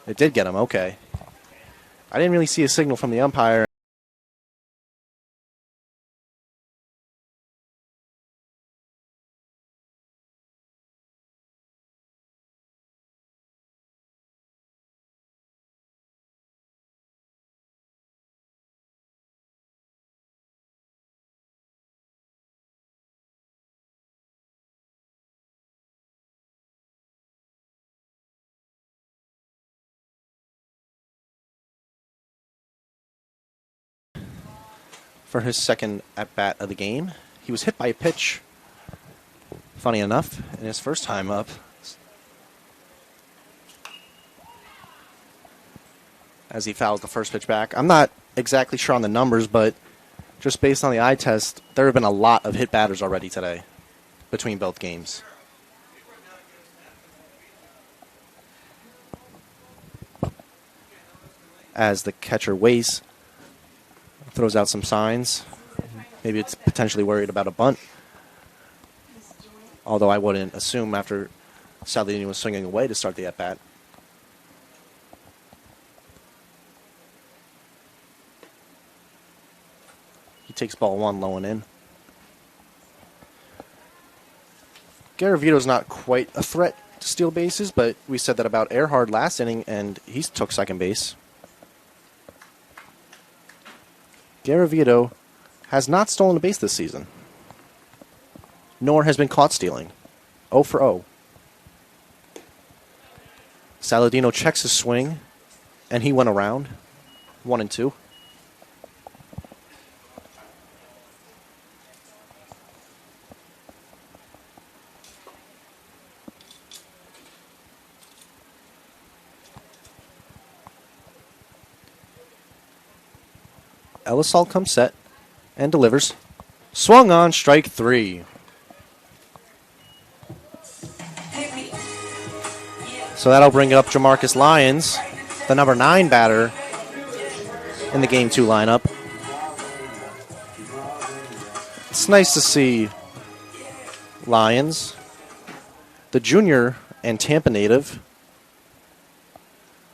It did get him, okay. I didn't really see a signal from the umpire. For his second at-bat of the game. He was hit by a pitch, funny enough, in his first time up. As he fouls the first pitch back. I'm not exactly sure on the numbers, but just based on the eye test, there have been a lot of hit batters already today between both games. As the catcher waits, throws out some signs. Maybe it's potentially worried about a bunt. Although I wouldn't assume after Saldini was swinging away to start the at-bat. He takes ball 1 low and in. Garavito's not quite a threat to steal bases, but we said that about Earhart last inning, and he took second base. Garavito has not stolen a base this season, nor has been caught stealing. 0 for 0. Saladino checks his swing, and he went around. 1-2. Elisal comes set and delivers. Swung on, strike 3. So that'll bring up Jamarcus Lyons, the number 9 batter in the Game 2 lineup. It's nice to see Lyons, the junior and Tampa native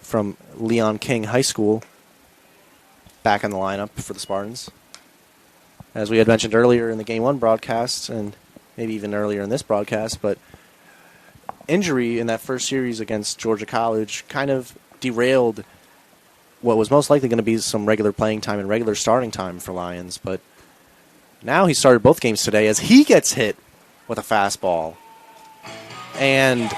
from Leon King High School, back in the lineup for the Spartans. As we had mentioned earlier in the Game 1 broadcast, and maybe even earlier in this broadcast, but injury in that first series against Georgia College kind of derailed what was most likely going to be some regular playing time and regular starting time for Lyons. But now he started both games today as he gets hit with a fastball. And,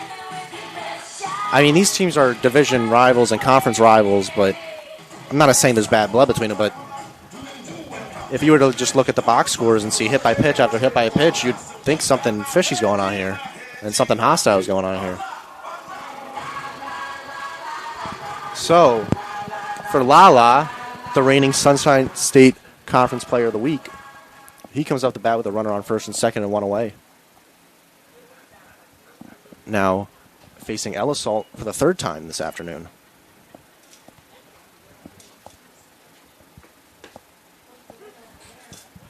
I mean, these teams are division rivals and conference rivals, but I'm not saying there's bad blood between them, but if you were to just look at the box scores and see hit by pitch after hit by pitch, you'd think something fishy's going on here and something hostile is going on here. So, for Lala, the reigning Sunshine State Conference Player of the Week, he comes off the bat with a runner on first and second and 1 away. Now, facing Elisal for the 3rd time this afternoon.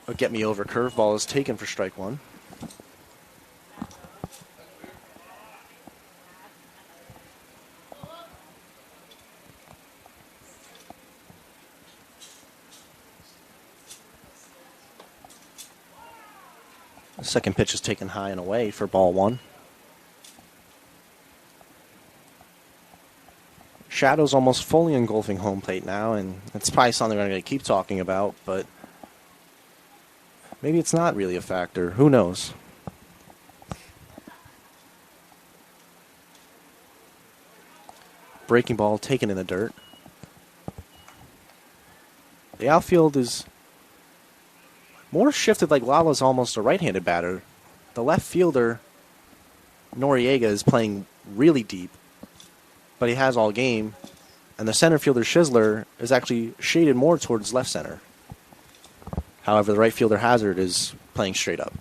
A get-me-over curveball is taken for strike 1. The second pitch is taken high and away for ball 1. Shadow's almost fully engulfing home plate now, and it's probably something we're going to keep talking about, but maybe it's not really a factor. Who knows? Breaking ball taken in the dirt. The outfield is more shifted, like Lala's almost a right-handed batter. The left fielder, Noriega, is playing really deep, but he has all game. And the center fielder, Schizler, is actually shaded more towards left center. However, the right fielder, Hazard, is playing straight up.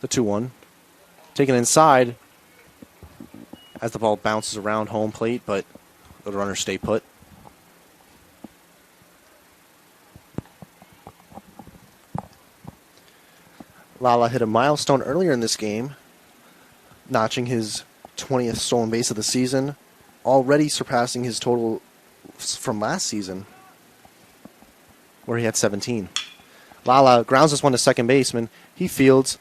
The 2-1. Taken inside as the ball bounces around home plate, but the runners stay put. Lala hit a milestone earlier in this game, notching his 20th stolen base of the season, already surpassing his total from last season, where he had 17. Lala grounds this one to second baseman. He fields,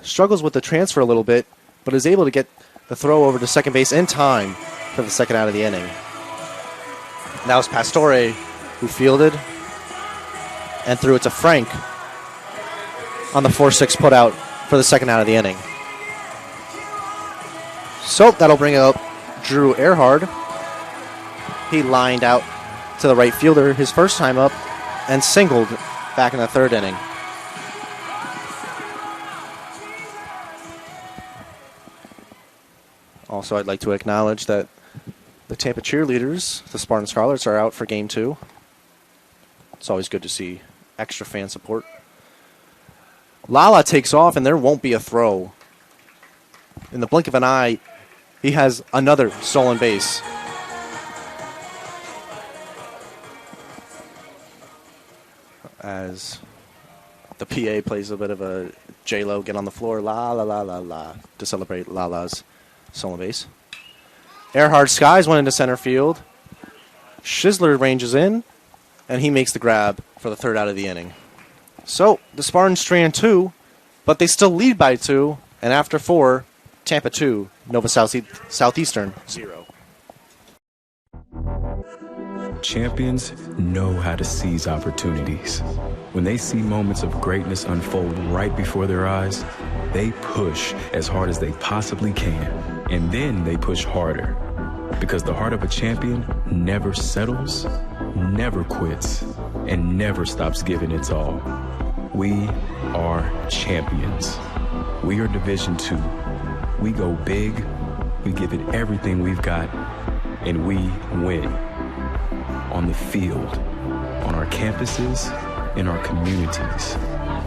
struggles with the transfer a little bit, but is able to get the throw over to second base in time for the second out of the inning. That was Pastore who fielded and threw it to Frank on the 4-6 putout for the second out of the inning. So that'll bring up Drew Earhart. He lined out to the right fielder his first time up and singled back in the 3rd inning. Also, I'd like to acknowledge that the Tampa cheerleaders, the Spartan Scarlets, are out for Game 2. It's always good to see extra fan support. Lala takes off, and there won't be a throw. In the blink of an eye, he has another stolen base. As the PA plays a bit of a J-Lo, get on the floor, la, la, la, la, la, to celebrate Lala's stolen base. Earhart skies one into center field. Schizler ranges in, and he makes the grab for the 3rd out of the inning. So the Spartans strand 2, but they still lead by 2. And after 4, Tampa 2, Nova Southeastern 0. Champions know how to seize opportunities. When they see moments of greatness unfold right before their eyes, they push as hard as they possibly can, and then they push harder. Because the heart of a champion never settles, never quits, and never stops giving its all. We are champions. We are Division II. We go big, we give it everything we've got, and we win. On the field, on our campuses, in our communities,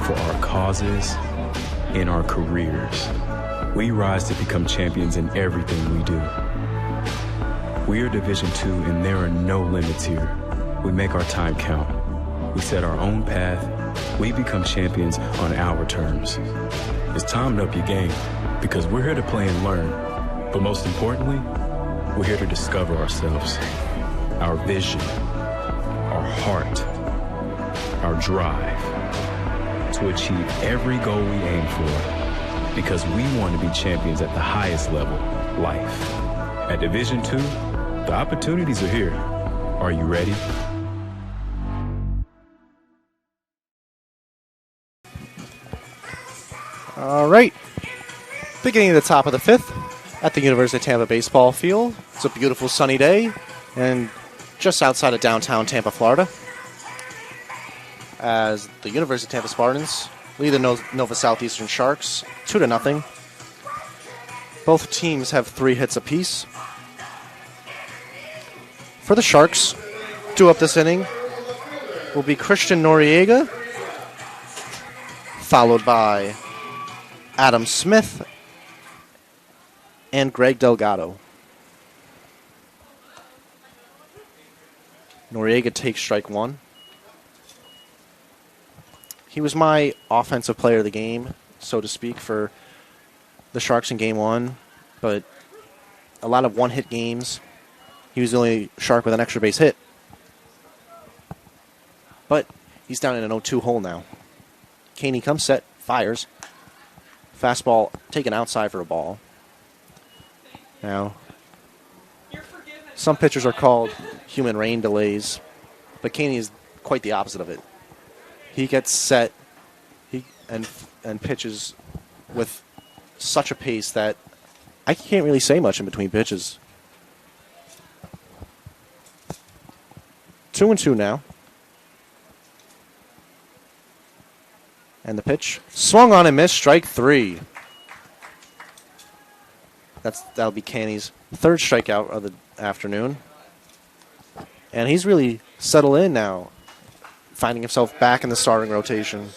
for our causes, in our careers. We rise to become champions in everything we do. We are Division II, and there are no limits here. We make our time count. We set our own path. We become champions on our terms. It's time to up your game, because we're here to play and learn. But most importantly, we're here to discover ourselves, our vision, our heart, our drive, to achieve every goal we aim for, because we want to be champions at the highest level, life. At Division II, the opportunities are here. Are you ready? All right. Beginning at the top of the 5th at the University of Tampa baseball field. It's a beautiful sunny day and just outside of downtown Tampa, Florida, as the University of Tampa Spartans lead the Nova Southeastern Sharks 2-0. Both teams have 3 hits apiece. For the Sharks, due up this inning will be Christian Noriega, followed by Adam Smith and Greg Delgado. Noriega takes strike 1. He was my offensive player of the game, so to speak, for the Sharks in Game 1, but a lot of one-hit games. He was the only Shark with an extra base hit. But he's down in an 0-2 hole now. Caney comes set, fires. Fastball taken outside for a ball. Now, some pitchers are called human rain delays, but Caney is quite the opposite of it. He gets set and pitches with such a pace that I can't really say much in between pitches. 2-2 now. And the pitch swung on and missed, strike 3. That'll be Caney's 3rd strikeout of the afternoon. And he's really settled in now, finding himself back in the starting rotation.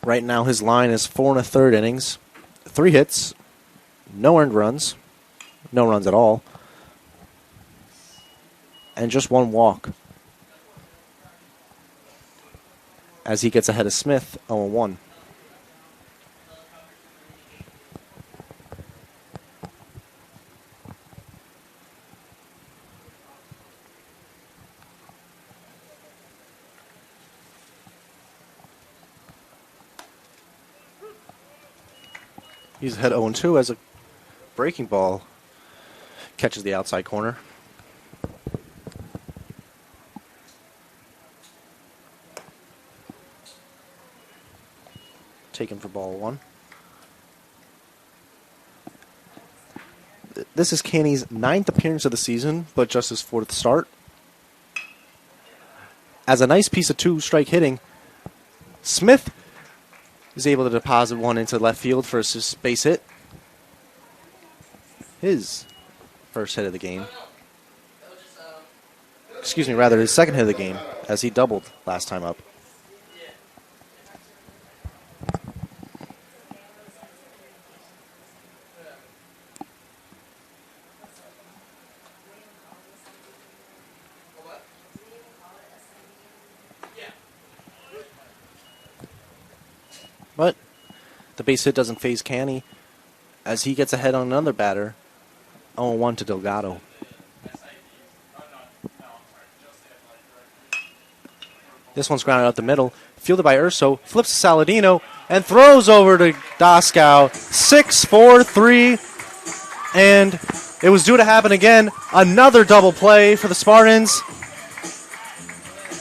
Right now his line is 4 1/3 innings, 3 hits, no earned runs, no runs at all, and just 1 walk, as he gets ahead of Smith 0-1. He's ahead 0-2 as a breaking ball catches the outside corner. Taken for ball 1. This is Caney's 9th appearance of the season, but just his 4th start. As a nice piece of 2-strike hitting, Smith is able to deposit one into left field for a base hit. His first hit of the game. Excuse me, rather his second hit of the game, as he doubled last time up. But the base hit doesn't faze Caney, as he gets ahead on another batter, 0-1 to Delgado. This one's grounded out the middle. Fielded by Urso. Flips to Saladino and throws over to Doskow. 6-4-3. And it was due to happen again. Another double play for the Spartans.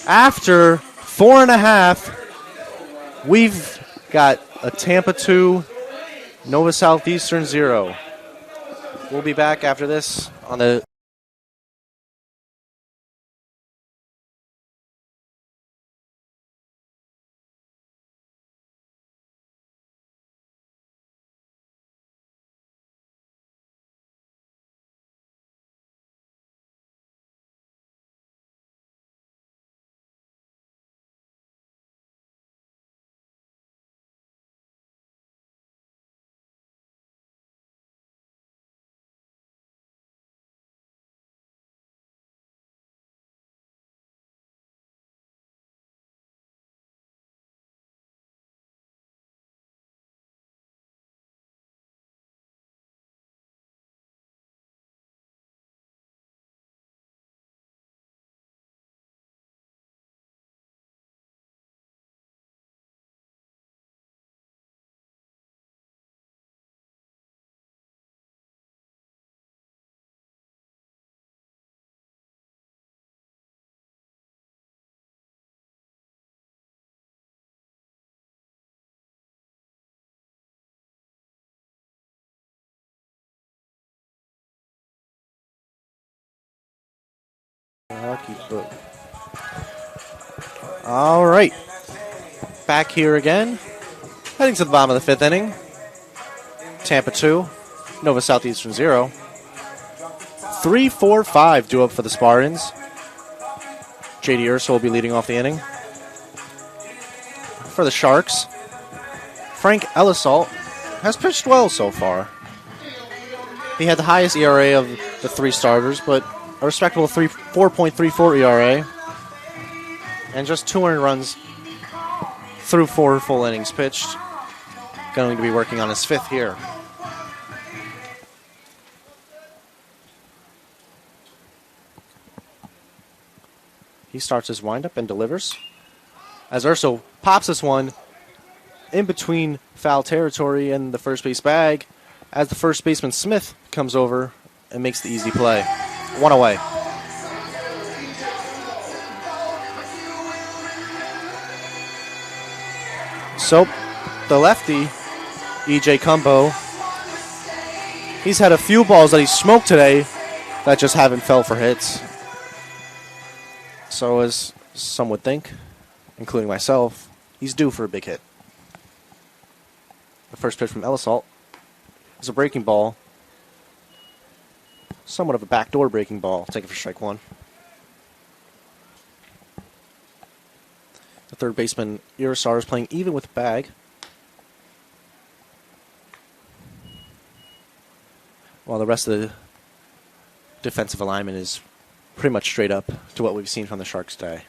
After 4.5, we've got a Tampa 2, Nova Southeastern 0. We'll be back after this on the... All right. Back here again. Heading to the bottom of the fifth inning. Tampa 2, Nova Southeastern 0. 3-4-5 due up for the Spartans. J.D. Urso will be leading off the inning. For the Sharks, Frank Ellisalt has pitched well so far. He had the highest ERA of the three starters, but a respectable 4.34 ERA. And just 2 earned runs through 4 full innings pitched. Going to be working on his 5th here. He starts his windup and delivers. As Urso pops this one in between foul territory and the first base bag, as the first baseman Smith comes over and makes the easy play. 1 away. So, the lefty, E.J. Cumbo, he's had a few balls that he smoked today that just haven't fell for hits. So, as some would think, including myself, he's due for a big hit. The first pitch from Ellisalt is a breaking ball. Somewhat of a backdoor breaking ball. Take it for strike 1. The third baseman, Irisar, is playing even with the bag. While the rest of the defensive alignment is pretty much straight up to what we've seen from the Sharks today.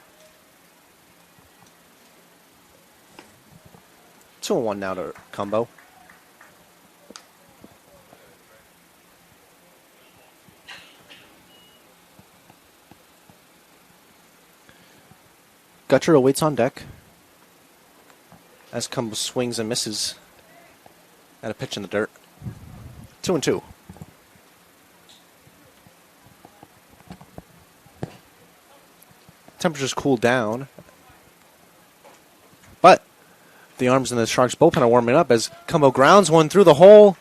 2-1 now to Cumbo. Gutcher awaits on deck as Cumbo swings and misses at a pitch in the dirt. 2-2. Temperatures cooled down, but the arms in the Sharks bullpen are warming up as Cumbo grounds one through the hole.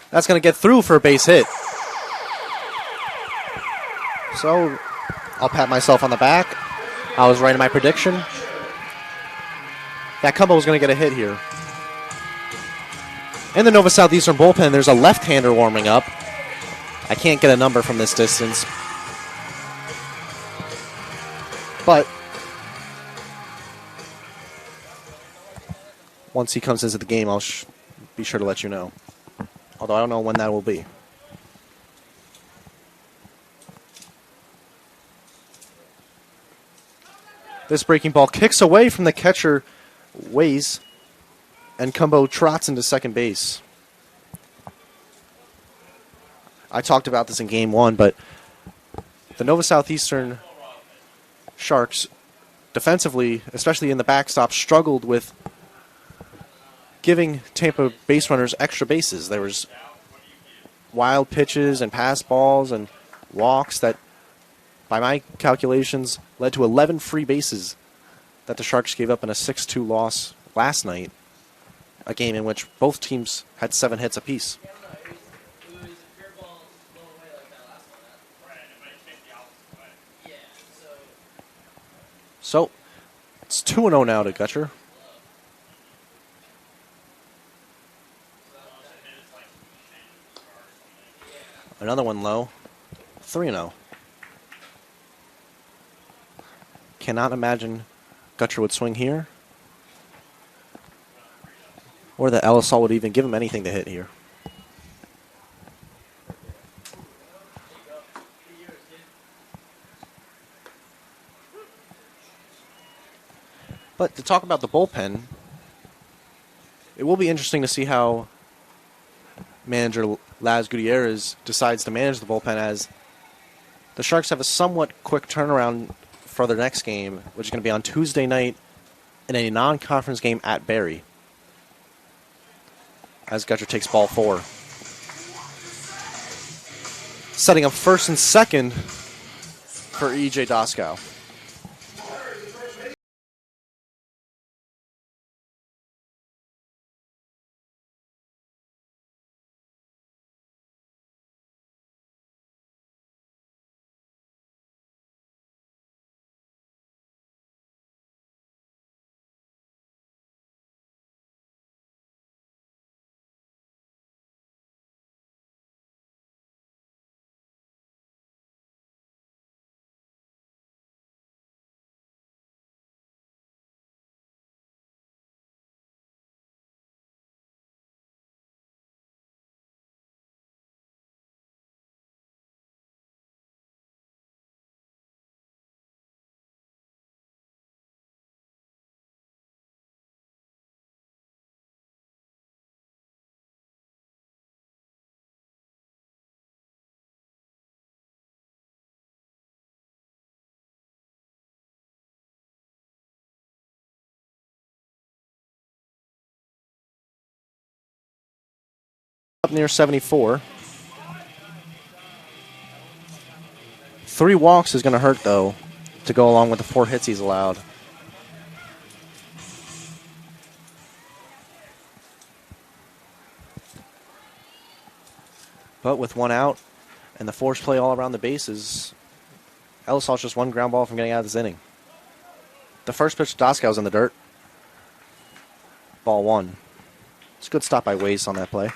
That's going to get through for a base hit. So I'll pat myself on the back. I was right in my prediction. That Cumbo was going to get a hit here. In the Nova Southeastern bullpen, there's a left-hander warming up. I can't get a number from this distance. But once he comes into the game, I'll be sure to let you know. Although I don't know when that will be. This breaking ball kicks away from the catcher, Ways, and Cumbo trots into second base. I talked about this in Game 1, but the Nova Southeastern Sharks defensively, especially in the backstop, struggled with giving Tampa base runners extra bases. There was wild pitches and pass balls and walks that, by my calculations, led to 11 free bases that the Sharks gave up in a 6-2 loss last night, a game in which both teams had 7 hits apiece. So, it's 2-0 now to Gutcher. Another one low. 3-0. Cannot imagine Gutcher would swing here, or that Elisol would even give him anything to hit here. But to talk about the bullpen, it will be interesting to see how manager Laz Gutierrez decides to manage the bullpen, as the Sharks have a somewhat quick turnaround for their next game, which is going to be on Tuesday night in a non-conference game at Barrie, as Gutcher takes ball 4. Setting up first and second for E.J. Doskow. Up near 74. 3 walks is going to hurt, though, to go along with the 4 hits he's allowed. But with 1 out and the force play all around the bases, Elisol's just 1 ground ball from getting out of this inning. The first pitch to Doskow's in the dirt. Ball 1. It's a good stop by Waze on that play.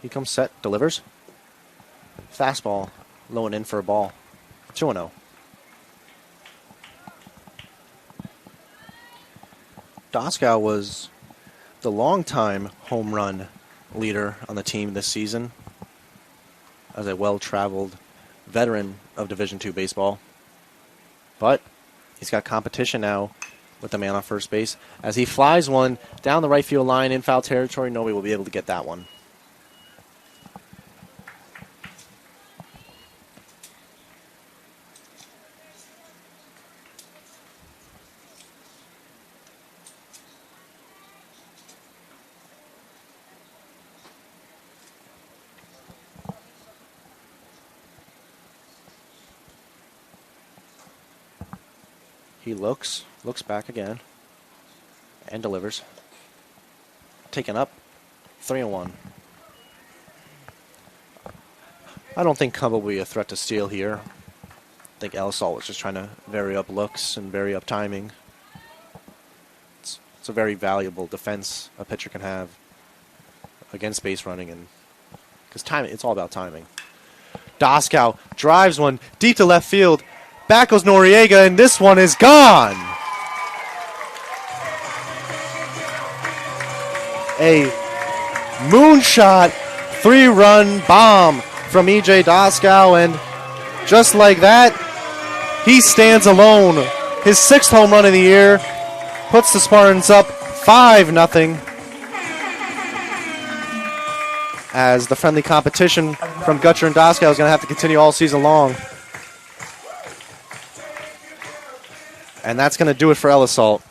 He comes set, delivers. Fastball, low and in for a ball. 2-0. Doskow was the longtime home run leader on the team this season, as a well-traveled veteran of Division II baseball. But he's got competition now with the man on first base. As he flies one down the right field line in foul territory, nobody will be able to get that one. He looks back again, and delivers. Taken up, 3-1. I don't think Cumble will be a threat to steal here. I think Elisol was just trying to vary up looks and vary up timing. It's a very valuable defense a pitcher can have against base running, and because timing, it's all about timing. Doskow drives one deep to left field. Back goes Noriega, and this one is gone. A moonshot 3-run bomb from E.J. Doskow, and just like that, he stands alone his 6th home run of the year, puts the Spartans up 5-0. As the friendly competition from Gutcher and Doskow is going to have to continue all season long. And that's going to do it for Ellisalt.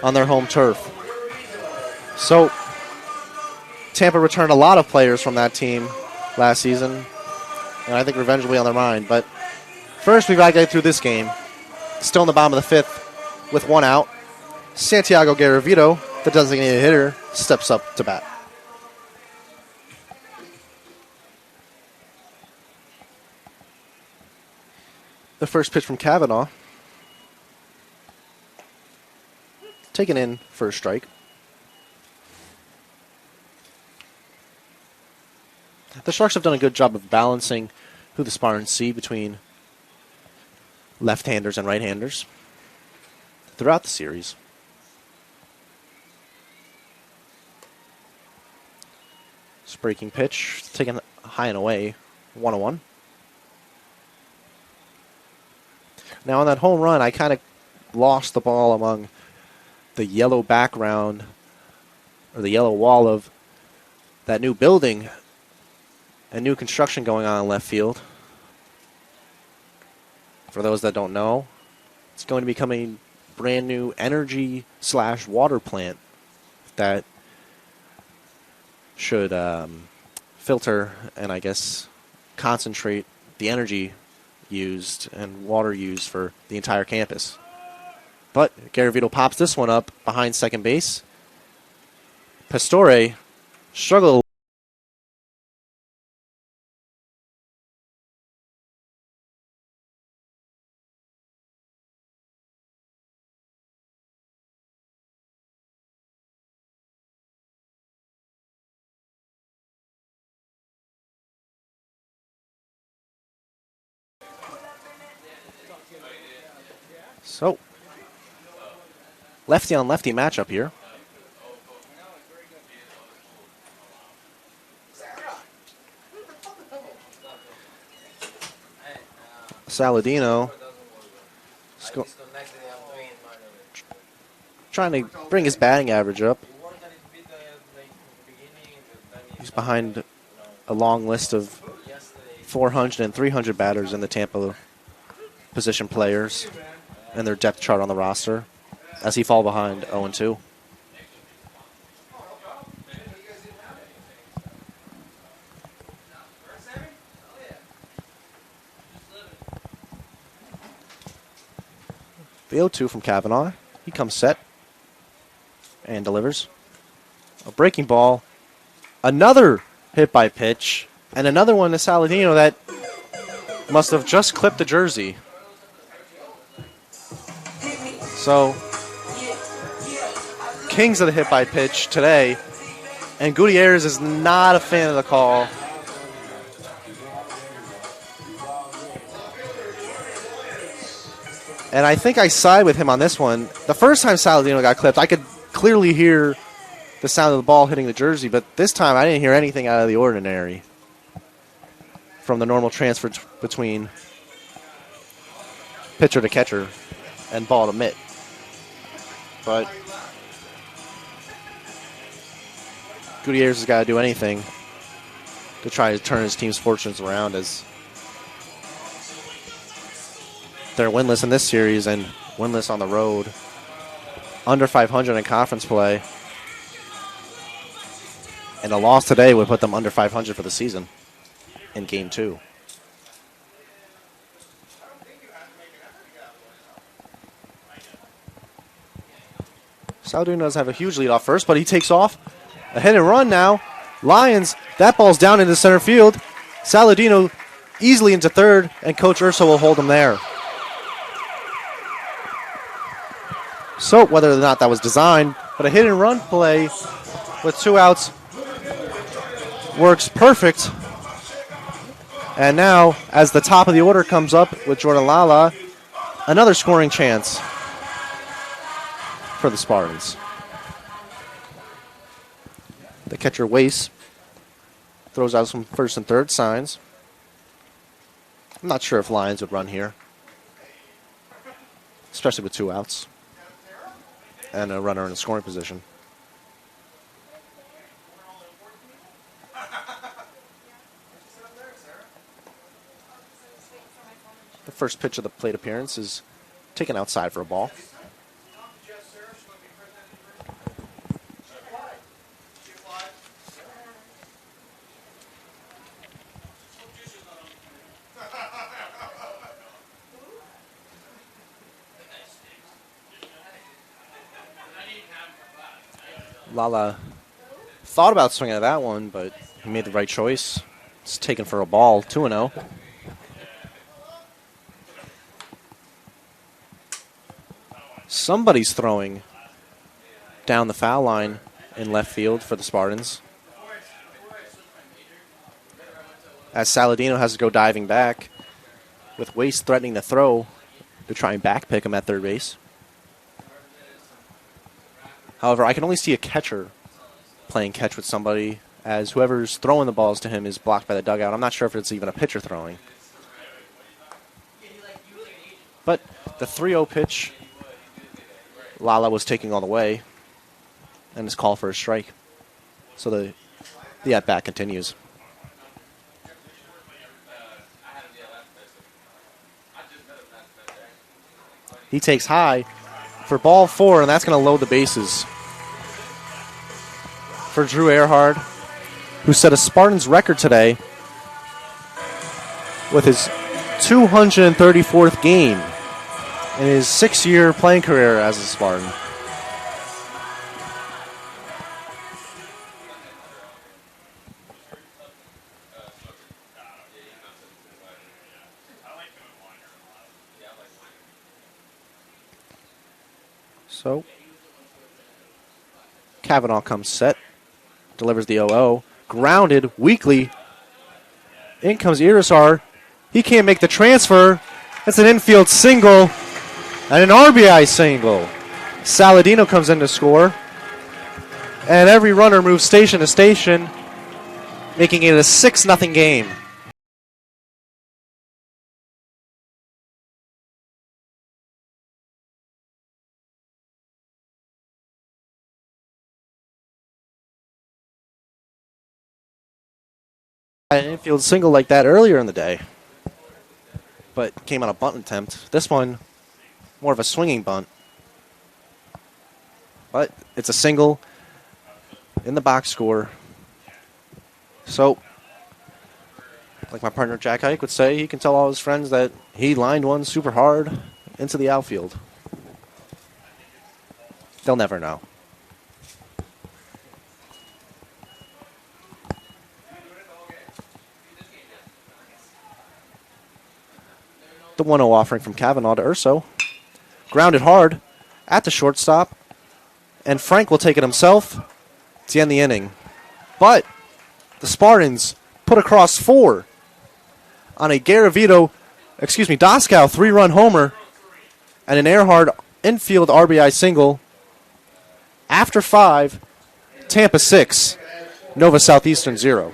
On their home turf. So, Tampa returned a lot of players from that team last season, and I think revenge will be on their mind. But first, we've got to get through this game. Still in the bottom of the 5th with 1 out. Santiago Garavito, the designated hitter, steps up to bat. The first pitch from Kavanaugh. Taken in for a strike. The Sharks have done a good job of balancing who the Spartans see between left-handers and right-handers throughout the series. This breaking pitch, taken high and away, 1-1. Now on that home run, I kind of lost the ball among the yellow background or the yellow wall of that new building and new construction going on in left field. For those that don't know, it's going to become a brand new energy/water plant that should filter and I guess concentrate the energy used and water used for the entire campus. But Garavito pops this one up behind second base. Pastore struggled. So, lefty on lefty matchup here. Saladino trying to bring his batting average up. He's behind a long list of 400 and 300 batters in the Tampa position players and their depth chart on the roster as he fall behind 0-2. The 0-2 from Kavanaugh. He comes set and delivers. A breaking ball. Another hit by pitch. And another one to Saladino that must have just clipped the jersey. So, Kings of the hit by pitch today. And Gutierrez is not a fan of the call. And I think I side with him on this one. The first time Saladino got clipped, I could clearly hear the sound of the ball hitting the jersey, but this time I didn't hear anything out of the ordinary from the normal transfer between pitcher to catcher and ball to mitt. But Gutierrez has got to do anything to try to turn his team's fortunes around, as they're winless in this series and winless on the road. Under 500 in conference play. And a loss today would put them under 500 for the season in Game 2. Saladino does have a huge lead off first, but he takes off. A hit and run now. Lions, that ball's down into center field. Saladino easily into third, and Coach Urso will hold him there. So whether or not that was designed, but a hit and run play with 2 outs works perfect. And now, as the top of the order comes up with Jordan Lala, another scoring chance for the Spartans. The catcher Wace throws out some first and third signs. I'm not sure if Lions would run here, especially with 2 outs and a runner in a scoring position. The first pitch of the plate appearance is taken outside for a ball. Lala thought about swinging at that one, but he made the right choice. It's taken for a ball, 2-0. Somebody's throwing down the foul line in left field for the Spartans, as Saladino has to go diving back, with Wace threatening to throw to try and backpick him at third base. However, I can only see a catcher playing catch with somebody, as whoever's throwing the balls to him is blocked by the dugout. I'm not sure if it's even a pitcher throwing. But the 3-0 pitch, Lala was taking all the way, and his call for a strike. So the at-bat continues. He takes high for ball 4, and that's going to load the bases for Drew Earhart, who set a Spartans record today with his 234th game in his 6-year playing career as a Spartan. So, Kavanaugh comes set, delivers the 0-0, grounded weakly. In comes Irisar. He can't make the transfer. It's an infield single and an RBI single. Saladino comes in to score, and every runner moves station to station, making it a 6-0 game. An infield single like that earlier in the day, but came on a bunt attempt. This one, more of a swinging bunt. But it's a single in the box score. So, like my partner Jack Hike would say, he can tell all his friends that he lined one super hard into the outfield. They'll never know. The 1-0 offering from Kavanaugh to Urso. Grounded hard at the shortstop. And Frank will take it himself to end the inning. But the Spartans put across 4 on a Doskow 3-run homer and an Earhart infield RBI single. After 5, Tampa 6, Nova Southeastern 0.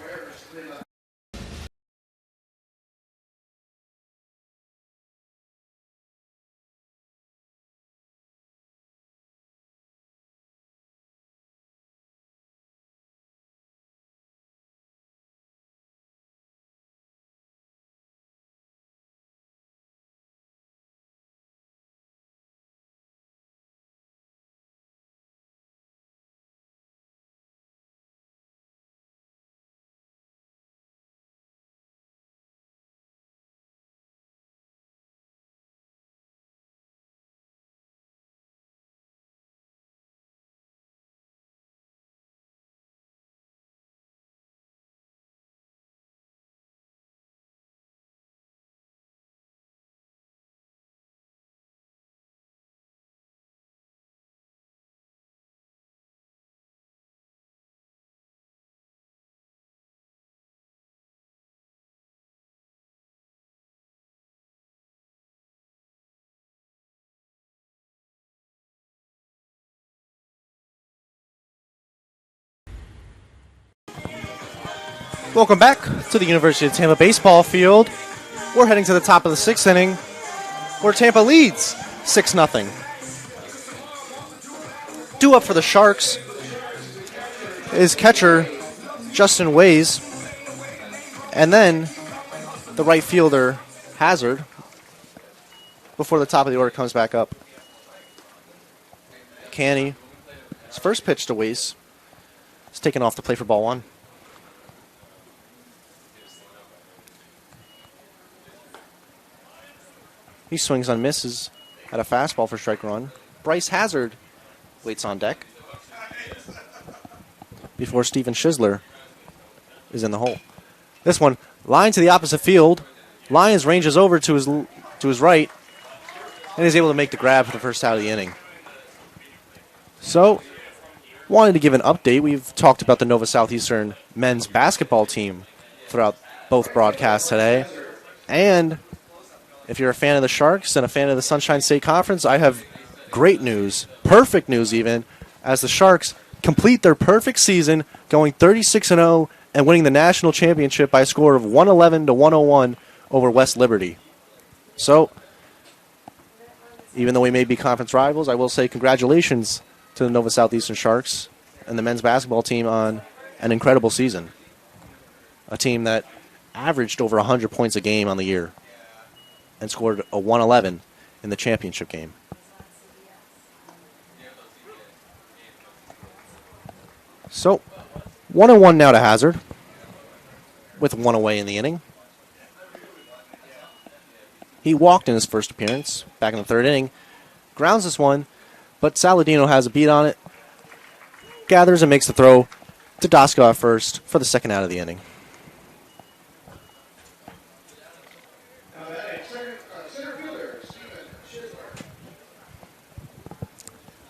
Welcome back to the University of Tampa baseball field. We're heading to the top of the 6th inning, where Tampa leads 6-0. Due up for the Sharks is catcher Justin Ways, and then the right fielder Hazard before the top of the order comes back up. Canny, his first pitch to Ways, is taken off the play for ball 1. He swings on misses at a fastball for strike one. Bryce Hazard waits on deck before Steven Schisler is in the hole. This one, line to the opposite field. Lyons ranges over to his right and is able to make the grab for the first out of the inning. So, wanted to give an update. We've talked about the Nova Southeastern men's basketball team throughout both broadcasts today. And if you're a fan of the Sharks and a fan of the Sunshine State Conference, I have great news, perfect news even, as the Sharks complete their perfect season, going 36-0 and winning the national championship by a score of 111-101 over West Liberty. So, even though we may be conference rivals, I will say congratulations to the Nova Southeastern Sharks and the men's basketball team on an incredible season. A team that averaged over 100 points a game on the year and scored a 111 in the championship game. So, 1-1 now to Hazard, with 1 away in the inning. He walked in his first appearance back in the 3rd inning, grounds this one, but Saladino has a beat on it, gathers and makes the throw to Doskow at first for the 2nd out of the inning.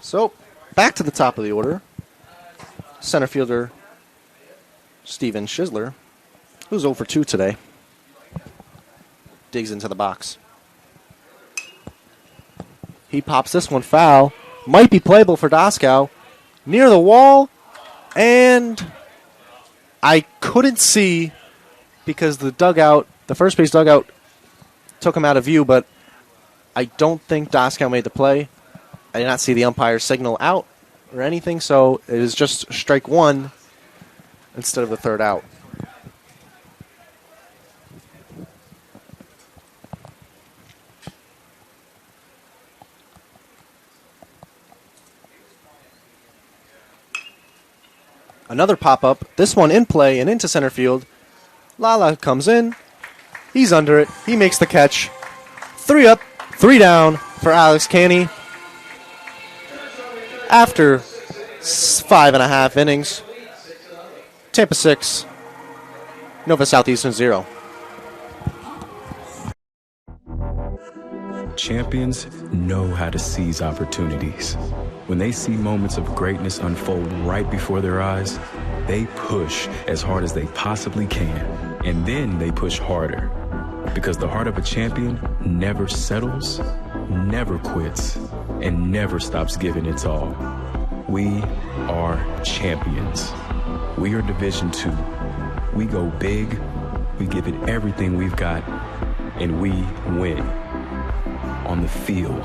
So, back to the top of the order. Center fielder Steven Schisler, who's 0 for 2 today, digs into the box. He pops this one foul. Might be playable for Doskow. Near the wall, and I couldn't see because the first base dugout took him out of view, but I don't think Doskow made the play. I did not see the umpire signal out or anything, so it is just strike 1 instead of the 3rd out. Another pop-up, this one in play and into center field. Lala comes in. He's under it. He makes the catch. 3 up, 3 down for Alex Canny. After 5.5 innings, Tampa 6, Nova Southeastern 0. Champions know how to seize opportunities. When they see moments of greatness unfold right before their eyes, they push as hard as they possibly can, and then they push harder. Because the heart of a champion never settles, never quits, and never stops giving its all. We are champions. We are Division II. We go big, we give it everything we've got, and we win. On the field,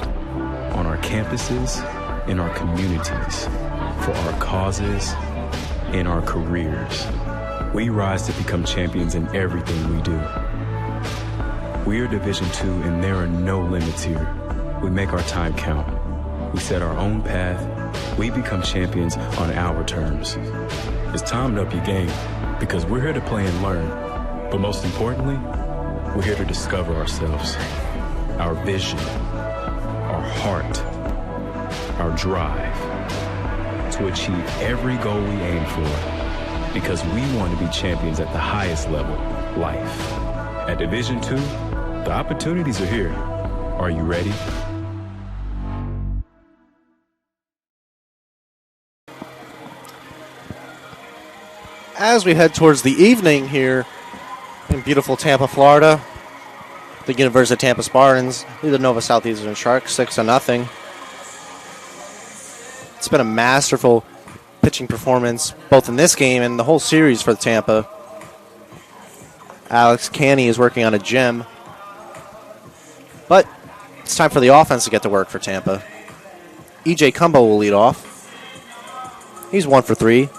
on our campuses, in our communities, for our causes, in our careers. We rise to become champions in everything we do. We are Division II, and there are no limits here. We make our time count. We set our own path. We become champions on our terms. It's time to up your game, because we're here to play and learn. But most importantly, we're here to discover ourselves, our vision, our heart, our drive, to achieve every goal we aim for, because we want to be champions at the highest level, life. At Division II, the opportunities are here. Are you ready? As we head towards the evening here in beautiful Tampa, Florida, the University of Tampa Spartans lead the Nova Southeastern Sharks 6-0. It's been a masterful pitching performance both in this game and the whole series for Tampa. Alex Canny is working on a gem, but it's time for the offense to get to work for Tampa. E.J. Cumbo will lead off. He's 1 for 3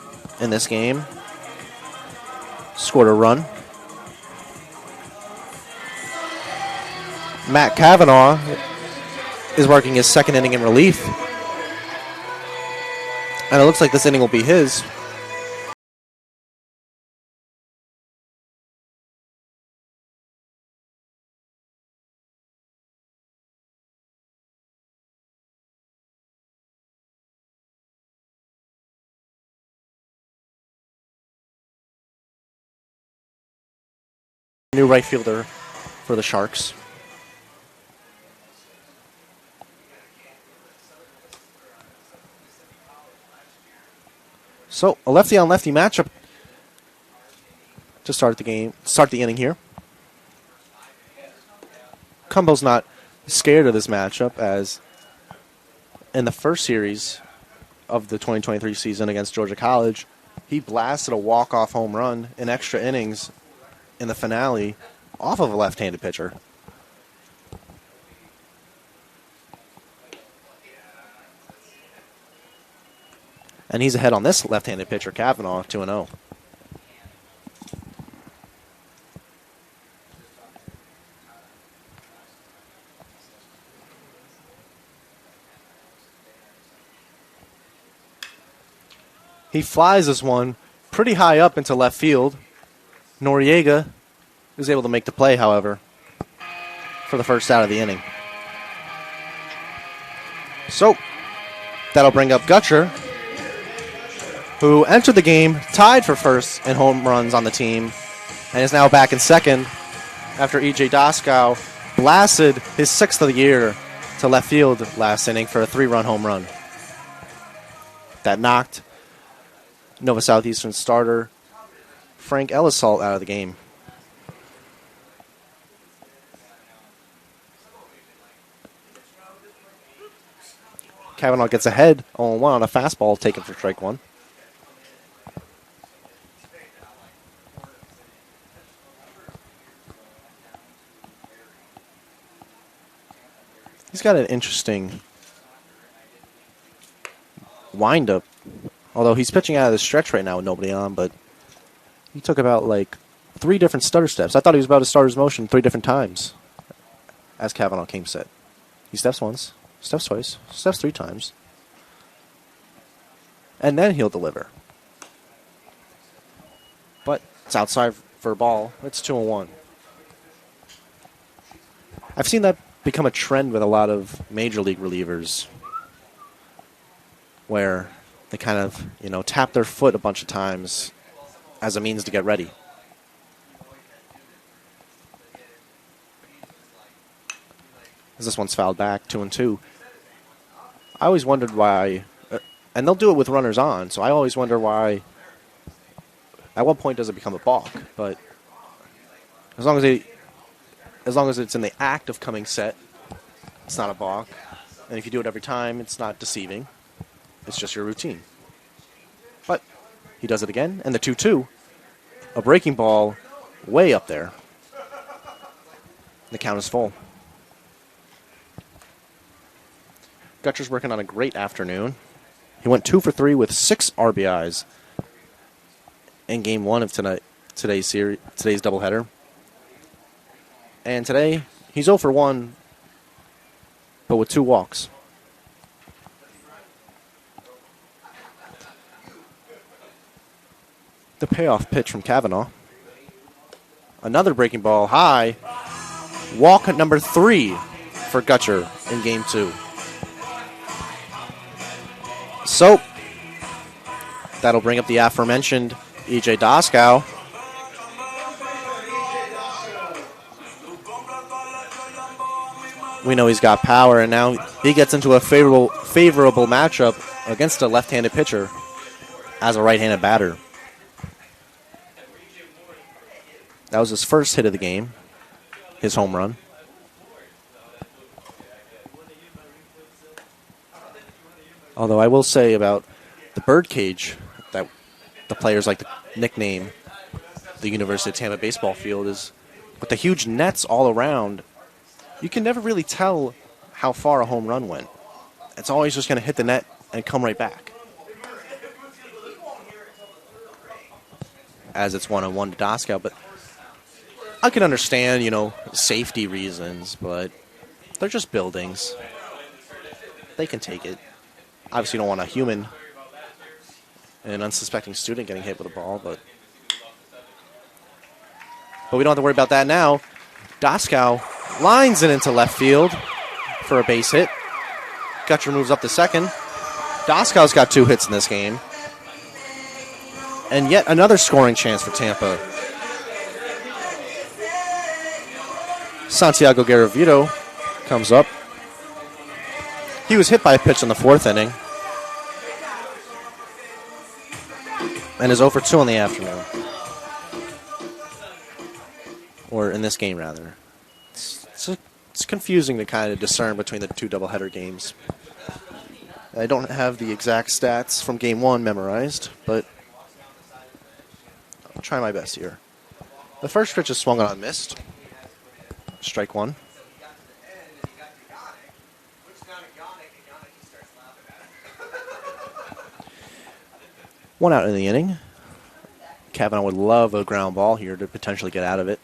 in this game. Scored a run. Matt Kavanaugh is working his second inning in relief. And it looks like this inning will be his. New right fielder for the Sharks. So, a lefty-on-lefty matchup to start the inning here. Cumbo's not scared of this matchup, as in the first series of the 2023 season against Georgia College, he blasted a walk-off home run in extra innings in the finale off of a left-handed pitcher. And he's ahead on this left-handed pitcher, Kavanaugh, 2-0. He flies this one pretty high up into left field. Noriega is able to make the play, however, for the first out of the inning. So, that'll bring up Gutcher, who entered the game tied for first in home runs on the team and is now back in second after E.J. Doskow blasted his 6th of the year to left field last inning for a 3-run home run. That knocked Nova Southeastern starter Frank Ellisalt out of the game. Kavanaugh gets ahead 0-1 on a fastball taken for strike 1. He's got an interesting windup, although he's pitching out of the stretch right now with nobody on, but he took about like 3 different stutter steps. I thought he was about to start his motion 3 different times as Kavanaugh came set. He steps once, steps twice, steps 3 times, and then he'll deliver. but it's outside for a ball. It's 2-1. I've seen that become a trend with a lot of major league relievers where they kind of, tap their foot a bunch of times as a means to get ready. As this one's fouled back, 2-2. I always wondered why, and they'll do it with runners on, so I always wonder why, at what point does it become a balk? But as long as it's in the act of coming set, it's not a balk. And if you do it every time, it's not deceiving. It's just your routine. But he does it again, and the 2-2, a breaking ball way up there. The count is full. Gutcher's working on a great afternoon. He went 2 for 3 with 6 RBIs in Game 1 of today's doubleheader. And today, he's 0 for 1, but with 2 walks. The payoff pitch from Kavanaugh. Another breaking ball high. Walk at number 3 for Gutcher in Game 2. So, that'll bring up the aforementioned E.J. Doskow. We know he's got power, and now he gets into a favorable matchup against a left-handed pitcher as a right-handed batter. That was his first hit of the game, his home run. Although I will say about the birdcage that the players like to nickname the University of Tampa baseball field is with the huge nets all around, you can never really tell how far a home run went. It's always just going to hit the net and come right back. As it's 1-1 to Doskow, but I can understand, safety reasons, but they're just buildings. They can take it. Obviously, you don't want a human and an unsuspecting student getting hit with a ball, but we don't have to worry about that now. Doskow lines it into left field for a base hit. Gutcher moves up to second. Doskow's got 2 hits in this game. And yet another scoring chance for Tampa. Santiago Garavito comes up. He was hit by a pitch in the 4th inning. And is 0 for 2 in the afternoon. Or in this game, rather. It's confusing to kind of discern between the 2 doubleheader games. I don't have the exact stats from Game 1 memorized, but I'll try my best here. The first pitch is swung on and missed. Strike 1. One out in the inning. Kavanaugh would love a ground ball here to potentially get out of it.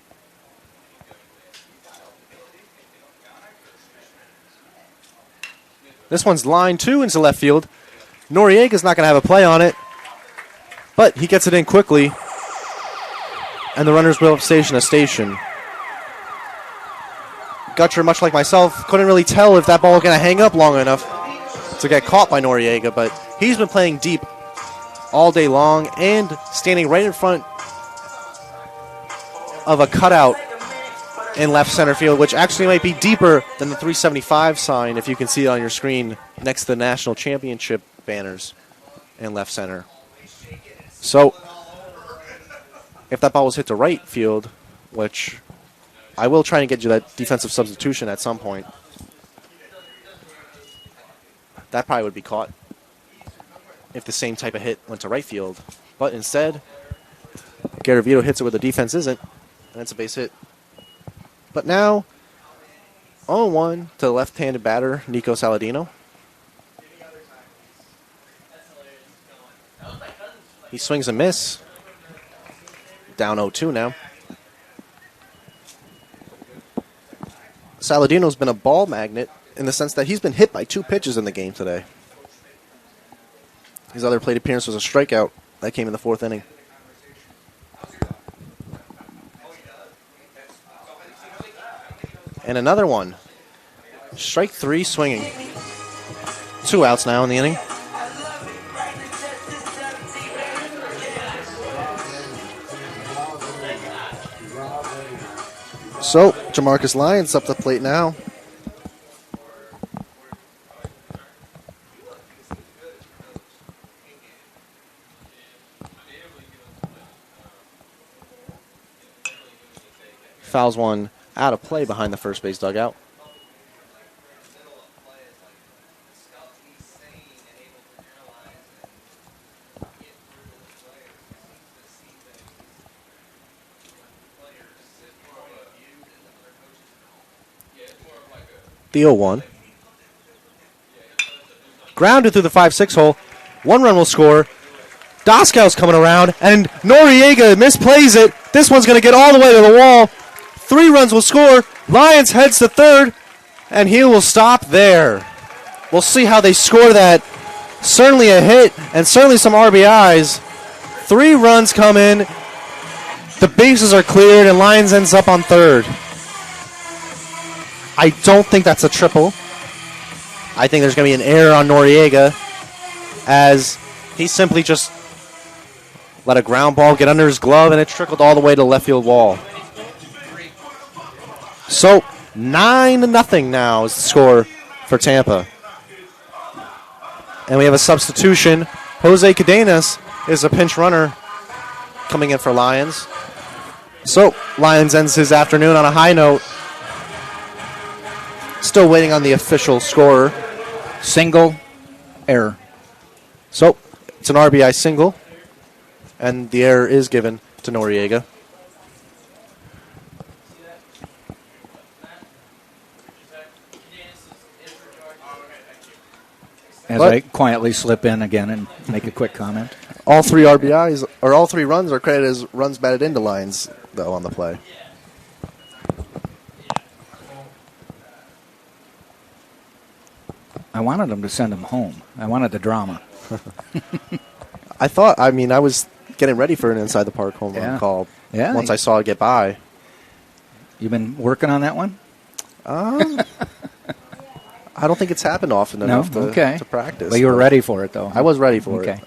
This one's line 2 into left field. Noriega's not going to have a play on it, but he gets it in quickly, and the runners will station a station. Gutcher, much like myself, couldn't really tell if that ball was going to hang up long enough to get caught by Noriega, but he's been playing deep all day long and standing right in front of a cutout in left center field, which actually might be deeper than the 375 sign if you can see it on your screen next to the national championship banners in left center. So if that ball was hit to right field, which I will try and get you that defensive substitution at some point, that probably would be caught if the same type of hit went to right field. But instead, Garavito hits it where the defense isn't, and it's a base hit. But now, 0-1 to the left-handed batter, Nico Saladino. He swings a miss. Down 0-2 now. Saladino's been a ball magnet in the sense that he's been hit by 2 pitches in the game today. His other plate appearance was a strikeout that came in the 4th inning. And another one. Strike 3 swinging. 2 outs now in the inning. So, Jamarcus Lyons up the plate now. Fouls one out of play behind the first base dugout. The 0-1. Grounded through the 5-6 hole. 1 run will score. Doskow's coming around, and Noriega misplays it. This one's going to get all the way to the wall. 3 runs will score. Lyons heads to third, and he will stop there. We'll see how they score that. Certainly a hit, and certainly some RBIs. 3 runs come in. The bases are cleared, and Lyons ends up on third. I don't think that's a triple. I think there's going to be an error on Noriega, as he simply just let a ground ball get under his glove, and it trickled all the way to the left field wall. So 9-0 now is the score for Tampa. And we have a substitution. Jose Cadenas is a pinch runner coming in for Lyons. So Lyons ends his afternoon on a high note. Still waiting on the official scorer. Single, error. So it's an RBI single, and the error is given to Noriega. As I quietly slip in again and make a quick comment. All 3 RBIs, or all 3 runs, are credited as runs batted into Lyons, though, on the play. I wanted him to send him home. I wanted the drama. I was getting ready for an inside the park home run call. Yeah. Once I saw it get by. You've been working on that one? I don't think it's happened often enough to practice. Well, you were ready for it, though. I was ready for it.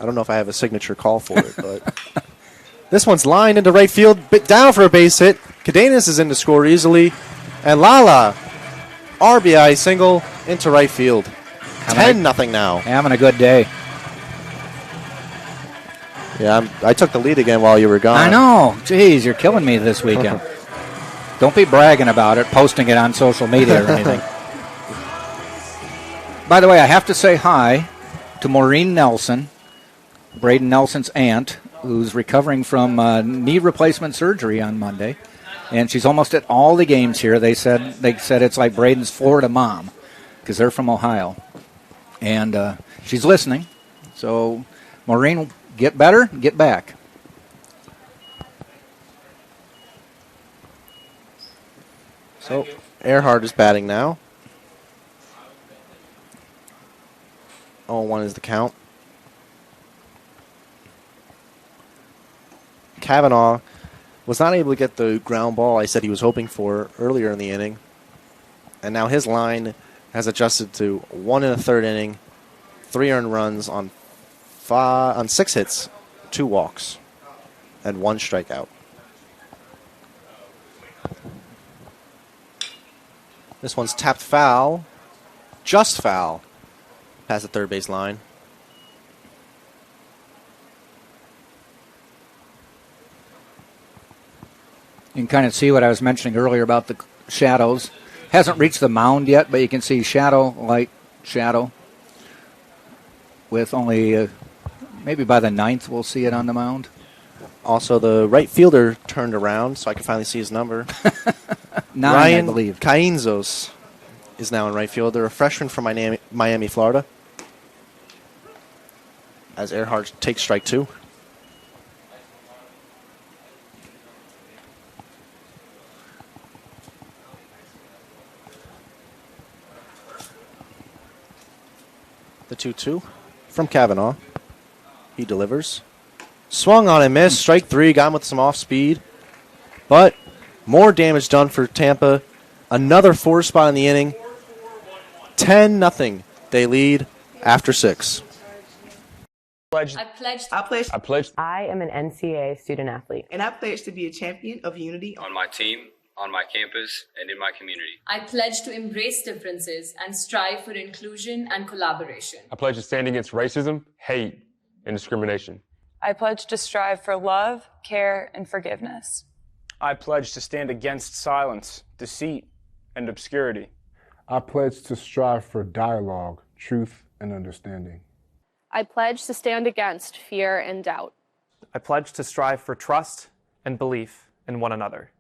I don't know if I have a signature call for it, but this one's lined into right field, bit down for a base hit. Cadenas is in to score easily, and Lala, RBI single into right field. 10-0 now. Having a good day. Yeah, I took the lead again while you were gone. I know. Jeez, you're killing me this weekend. Don't be bragging about it, posting it on social media or anything. By the way, I have to say hi to Maureen Nelson, Braden Nelson's aunt, who's recovering from knee replacement surgery on Monday. And she's almost at all the games here. They said it's like Braden's Florida mom, because they're from Ohio. And she's listening. So, Maureen, get better, get back. So, Earhart is batting now. 0-1 is the count. Kavanaugh was not able to get the ground ball I said he was hoping for earlier in the inning. And now his line has adjusted to 1 1/3 inning, 3 earned runs on 6 hits, 2 walks, and 1 strikeout. This one's tapped foul. Just foul. Past the third base line. You can kind of see what I was mentioning earlier about the shadows. Hasn't reached the mound yet, but you can see shadow, light, shadow. With only, maybe by the 9th we'll see it on the mound. Also, the right fielder turned around, so I can finally see his number. 9, Ryan, I believe. Cainzos is now in right field. They're a freshman from Miami, Florida. As Earhart takes strike 2. The 2-2 from Kavanaugh. He delivers. Swung on and missed. Strike 3. Got him with some off speed. But More damage done for Tampa. Another 4 spot in the inning. 10-0. They lead after 6. I pledge. I am an NCAA student athlete. And I pledge to be a champion of unity on my team, on my campus, and in my community. I pledge to embrace differences and strive for inclusion and collaboration. I pledge to stand against racism, hate, and discrimination. I pledge to strive for love, care, and forgiveness. I pledge to stand against silence, deceit, and obscurity. I pledge to strive for dialogue, truth, and understanding. I pledge to stand against fear and doubt. I pledge to strive for trust and belief in one another.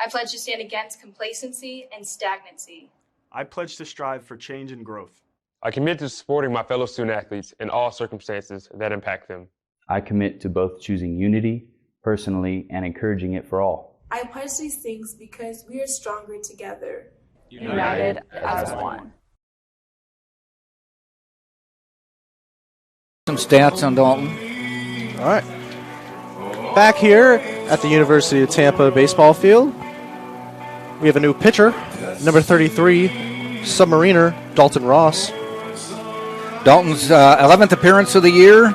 I pledge to stand against complacency and stagnancy. I pledge to strive for change and growth. I commit to supporting my fellow student athletes in all circumstances that impact them. I commit to both choosing unity personally and encouraging it for all. I pledge these things because we are stronger together. United as one. Some stats on Dalton. All right. Back here at the University of Tampa baseball field, we have a new pitcher, number 33, submariner, Dalton Ross. Dalton's 11th appearance of the year,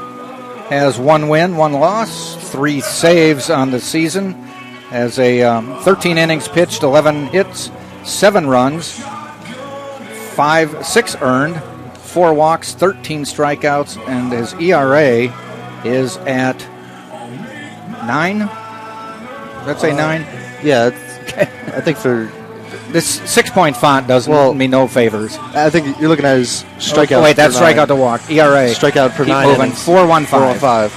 has 1 win, 1 loss, 3 saves on the season, has a 13 innings pitched, 11 hits, 7 runs, 6 earned, 4 walks, 13 strikeouts, and his ERA is at 9. Let's say 9. Yeah, I think for this 6-point font does me no favors. I think you're looking at his strikeout. Oh, wait, that's strikeout to walk. ERA. Strikeout per Keep 9 moving. innings. 4.15.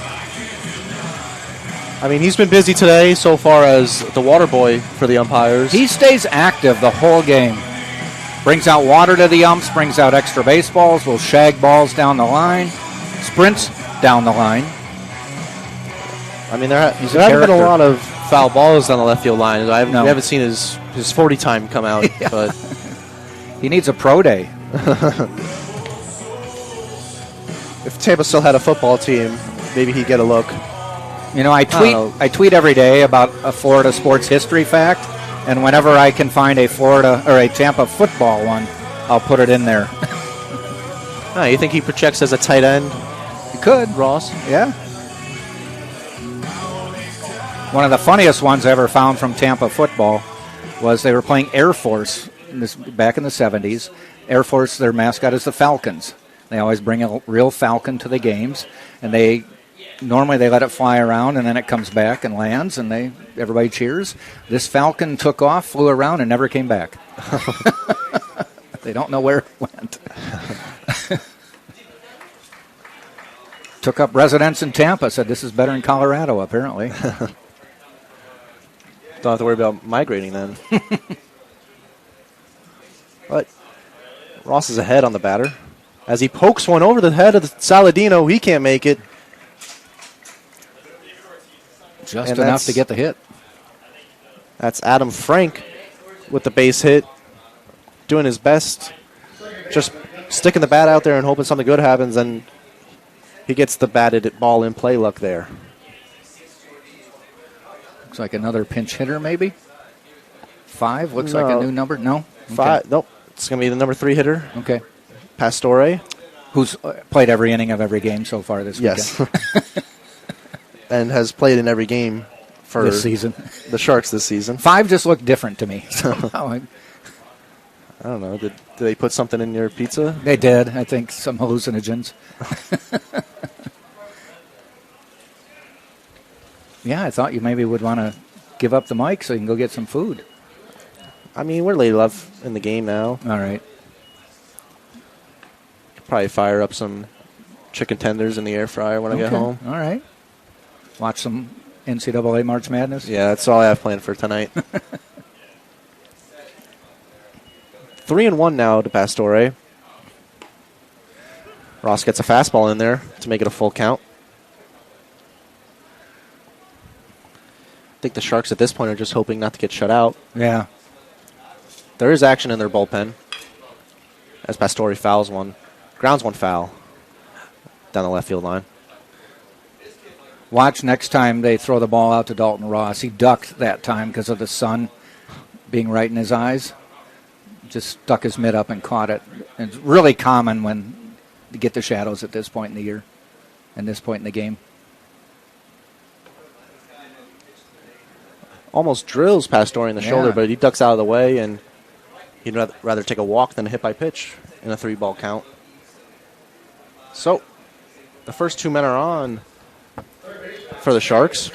I mean, he's been busy today so far as the water boy for the umpires. He stays active the whole game. Brings out water to the umps, brings out extra baseballs, will shag balls down the line, sprints down the line. I mean, there haven't been a lot of foul balls down the left field line. We haven't seen his 40 time come out, Yeah. but he needs a pro day. If Tampa still had a football team, maybe he'd get a look. You know, I tweet every day about a Florida sports history fact, and whenever I can find a Florida or a Tampa football one, I'll put it in there. You think he projects as a tight end? He could. Ross? Yeah. One of the funniest ones I ever found from Tampa football was they were playing Air Force back in the 70s. Air Force, their mascot is the Falcons. They always bring a real falcon to the games, and normally they let it fly around, and then it comes back and lands, and everybody cheers. This falcon took off, flew around, and never came back. They don't know where it went. Took up residence in Tampa, said this is better in Colorado, apparently. Don't have to worry about migrating then. But Ross is ahead on the batter. As he pokes one over the head of Saladino, he can't make it. Just enough to get the hit. That's Adam Frank with the base hit. Doing his best. Just sticking the bat out there and hoping something good happens, and he gets the batted ball in play luck there. Looks like another pinch hitter, maybe. 5 looks like a new number. No? 5. Okay. Nope. It's going to be the number 3 hitter. Okay. Pastore. Who's played every inning of every game so far this weekend. Yes. And has played in every game for this season. The Sharks this season. 5 just looked different to me. I don't know. Did they put something in your pizza? They did. I think some hallucinogens. Yeah, I thought you maybe would want to give up the mic so you can go get some food. I mean, we're late enough in the game now. All right. Could probably fire up some chicken tenders in the air fryer when I get home. All right. Watch some NCAA March Madness. Yeah, that's all I have planned for tonight. 3-1 now to Pastore. Ross gets a fastball in there to make it a full count. I think the Sharks at this point are just hoping not to get shut out. Yeah. There is action in their bullpen as Pastore grounds one foul down the left field line. Watch next time they throw the ball out to Dalton Ross. He ducked that time because of the sun. being right in his eyes. Just stuck his mitt up and caught it. It's really common when you get the shadows at this point in the year and this point in the game. Almost drills Pastore in the shoulder, but he ducks out of the way, and he'd rather take a walk than a hit by pitch in a 3-ball count. So, the first 2 men are on for the Sharks.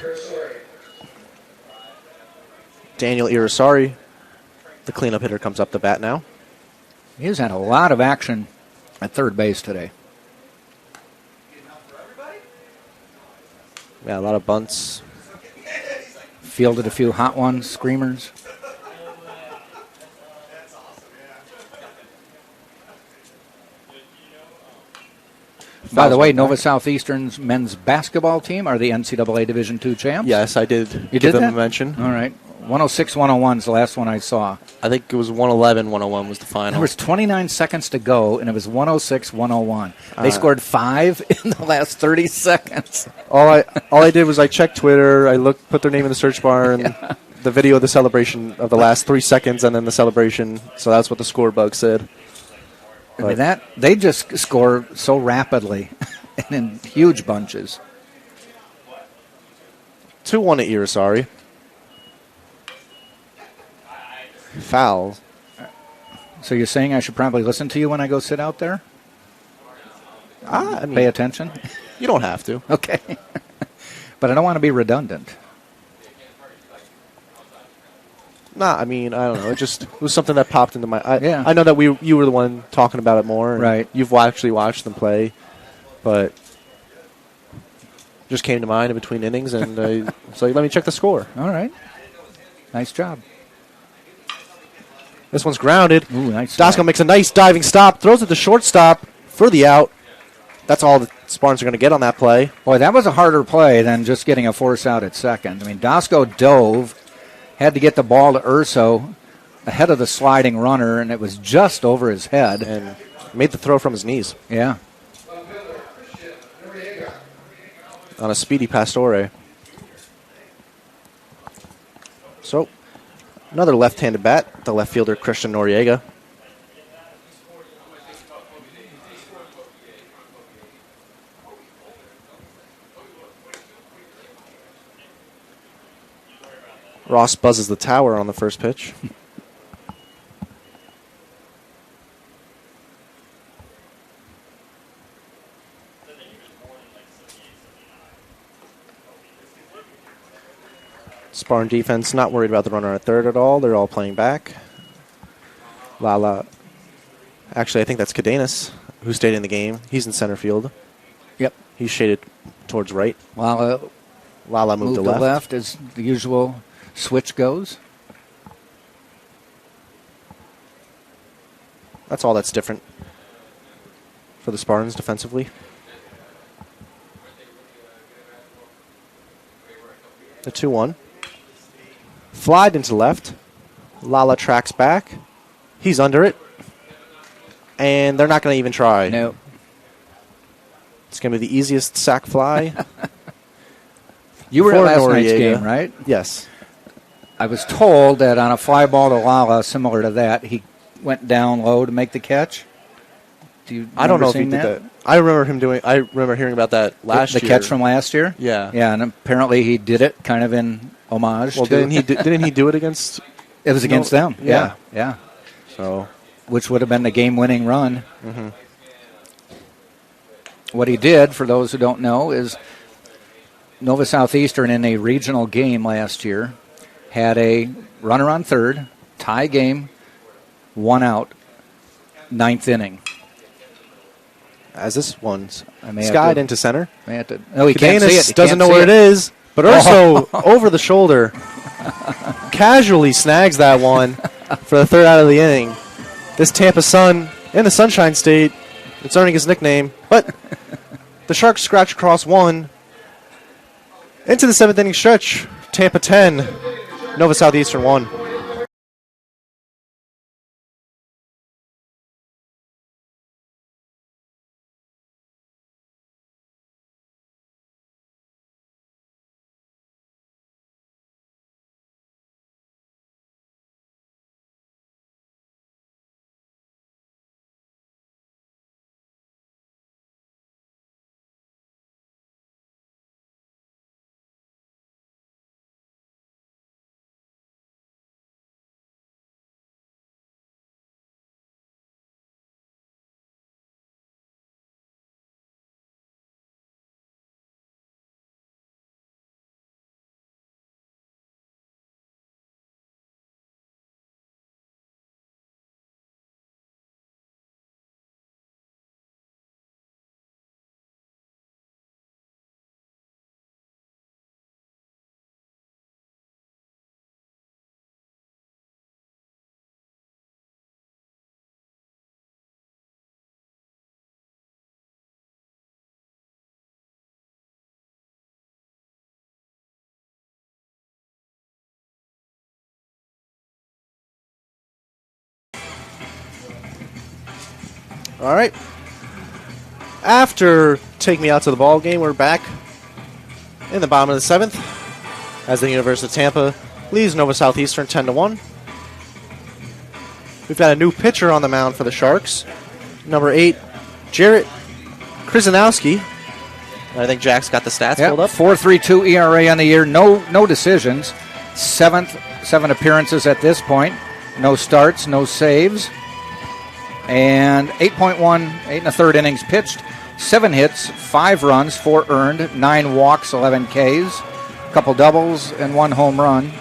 Daniel Irisari, the cleanup hitter, comes up the bat now. He's had a lot of action at third base today. Yeah, a lot of bunts. Fielded a few hot ones, screamers. By the way, Nova Southeastern's men's basketball team are the NCAA Division II champs. Yes, I did. You give did them that? a mention. All right. 106-101 is the last one I saw. I think it was 111-101 was the final. There was 29 seconds to go, and it was 106-101. They scored 5 in the last 30 seconds. All I did was I checked Twitter. I put their name in the search bar, and the video of the celebration of the last 3 seconds, and then the celebration. So that's what the score bug said. I mean, they just score so rapidly and in huge bunches. 2-1 to Irisari. Foul. So you're saying I should probably listen to you when I go sit out there? I mean, pay attention? You don't have to. Okay. But I don't want to be redundant. Nah, I mean, I don't know. It was something that popped into my... Yeah. I know that you were the one talking about it more. Right. You've actually watched them play, but just came to mind in between innings, and so let me check the score. All right. Nice job. This one's grounded. Ooh, nice. Dasko makes a nice diving stop, throws it to shortstop for the out. That's all the Spartans are going to get on that play. Boy, that was a harder play than just getting a force out at second. I mean, Dasko dove, had to get the ball to Urso ahead of the sliding runner, and it was just over his head. And made the throw from his knees. Yeah. On a speedy Pastore. So, another left-handed bat, the left fielder Christian Noriega. Ross buzzes the tower on the first pitch. Spartan defense not worried about the runner at third at all. They're all playing back. Lala. Actually, I think that's Cadenas, who stayed in the game. He's in center field. Yep. He's shaded towards right. Lala moved to left as the usual switch goes. That's all that's different for the Spartans defensively. The 2-1. Flied into left. Lala tracks back. He's under it. And they're not going to even try. No. It's going to be the easiest sack fly. You were at for last night's Noriega. game, right? Yes. I was told that on a fly ball to Lala, similar to that, he went down low to make the catch. Do you I don't know if he seeing did that. I remember hearing about that last year. The catch from last year? Yeah. Yeah, and apparently he did it kind of in homage Well, to... didn't he do it against... It was against them. Yeah. Yeah. So, which would have been the game-winning run. Mm-hmm. What he did, for those who don't know, is Nova Southeastern in a regional game last year had a runner on third, tie game, 1 out, 9th inning. As this one's I skied into center. No, he can't see it. He doesn't know where it is, but Urso over the shoulder casually snags that one for the third out of the inning. This Tampa Sun in the Sunshine State, it's earning his nickname, but the Sharks scratch across one into the 7th inning stretch. Tampa 10, Nova Southeastern 1. All right. After Take Me Out to the Ball game, we're back in the bottom of the 7th as the University of Tampa leads Nova Southeastern 10-1. We've got a new pitcher on the mound for the Sharks. Number 8, Jarrett Krzyzanowski. I think Jack's got the stats pulled up. 4.32 ERA on the year. No decisions. 7 appearances at this point. No starts, no saves. And 8.1, 8 1/3 innings pitched. 7 hits, 5 runs, 4 earned, 9 walks, 11 Ks. A couple doubles, and 1 home run.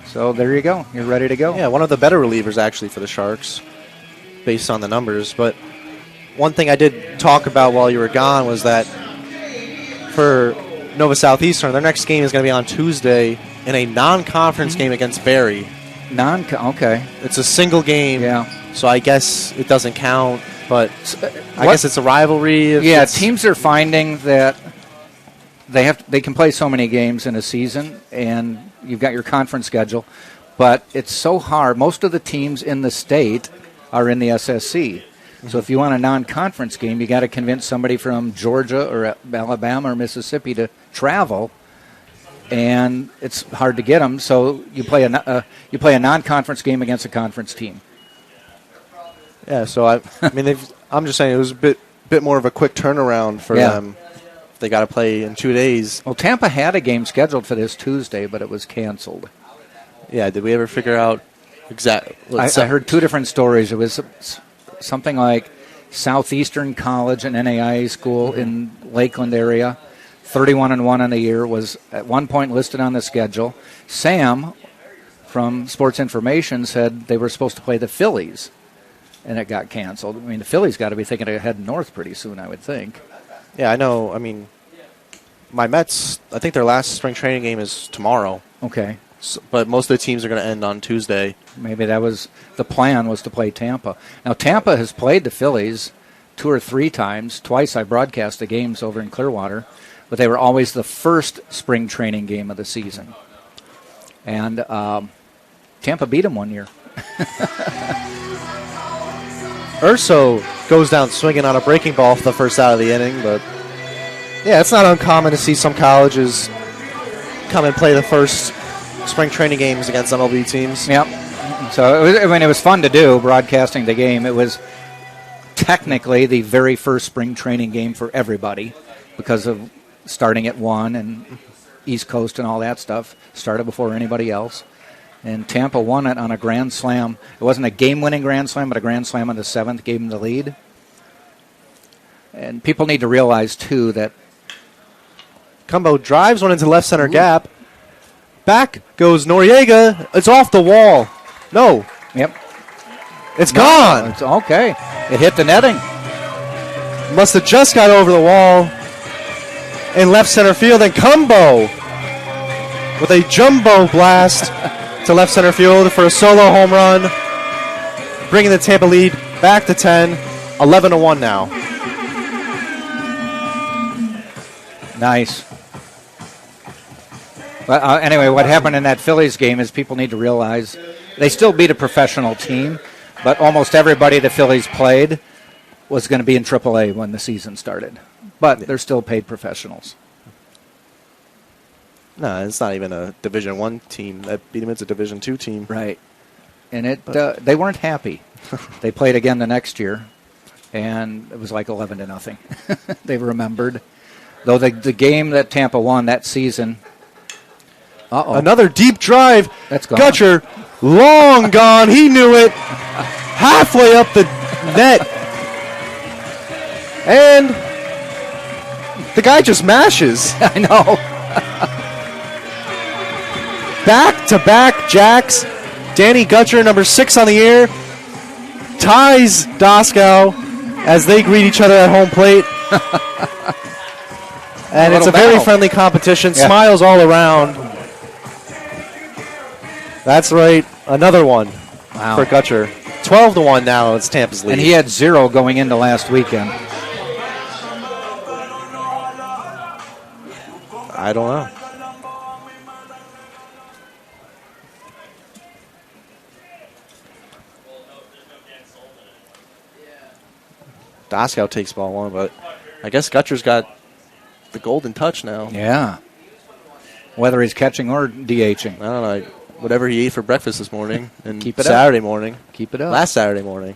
So there you go. You're ready to go. Yeah, one of the better relievers actually for the Sharks based on the numbers. But one thing I did talk about while you were gone was that for Nova Southeastern, their next game is going to be on Tuesday in a non-conference game against Barry. Okay. It's a single game. Yeah. So I guess it doesn't count, but I guess it's a rivalry. Yeah, teams are finding that they can play so many games in a season, and you've got your conference schedule, but it's so hard. Most of the teams in the state are in the SSC. So if you want a non-conference game, you got to convince somebody from Georgia or Alabama or Mississippi to travel, and it's hard to get them. So you play a non-conference game against a conference team. Yeah. So I'm just saying it was a bit more of a quick turnaround for them. They got to play in 2 days. Well, Tampa had a game scheduled for this Tuesday, but it was canceled. Yeah. Did we ever figure out exactly? I heard 2 different stories. It was something like Southeastern College, an NAIA school in Lakeland area, 31-1 on the year, was at one point listed on the schedule. Sam from Sports Information said they were supposed to play the Phillies, and it got canceled. I mean, the Phillies got to be thinking of heading north pretty soon, I would think. Yeah, I know. I mean, my Mets, I think their last spring training game is tomorrow. Okay. So, but most of the teams are going to end on Tuesday. Maybe that was the plan, was to play Tampa. Now, Tampa has played the Phillies 2 or 3 times. Twice I broadcast the games over in Clearwater, but they were always the first spring training game of the season. And Tampa beat them one year. Urso goes down swinging on a breaking ball for the first out of the inning, but yeah, it's not uncommon to see some colleges come and play the first spring training games against MLB teams. Yep. So it was fun to do, broadcasting the game. It was technically the very first spring training game for everybody because of starting at 1 and East Coast and all that stuff. Started before anybody else. And Tampa won it on a grand slam. It wasn't a game-winning grand slam, but a grand slam on the 7th gave them the lead. And people need to realize, too, that Cumbo drives one into left center gap. Back goes Noriega. It's off the wall. No. Yep. It's gone. It's okay. It hit the netting. Must have just got over the wall in left center field. And Cumbo with a jumbo blast to left center field for a solo home run, bringing the Tampa lead back to 10, 11-1 now. Nice. Well, anyway, what happened in that Phillies game is people need to realize they still beat a professional team, but almost everybody the Phillies played was going to be in AAA when the season started. But they're still paid professionals. No, it's not even a Division I team that beat them. It's a Division II team. Right. And they weren't happy. They played again the next year, and it was like 11-0. They remembered. Though the game that Tampa won that season. Another deep drive. That's gone. Gutcher, long gone. He knew it. Halfway up the net. And the guy just mashes. I know. Back-to-back jacks. Danny Gutcher, number 6 on the year, ties Doskow as they greet each other at home plate. And it's a very friendly competition. Yeah. Smiles all around. That's right. Another one for Gutcher. 12-1 now. It's Tampa's lead. And he had 0 going into last weekend. I don't know. Doskow takes ball one, but I guess Gutcher's got the golden touch now. Yeah. Whether he's catching or DHing. I don't know. Whatever he ate for breakfast this morning and Keep it Saturday up. morning. Keep it up. Last Saturday morning.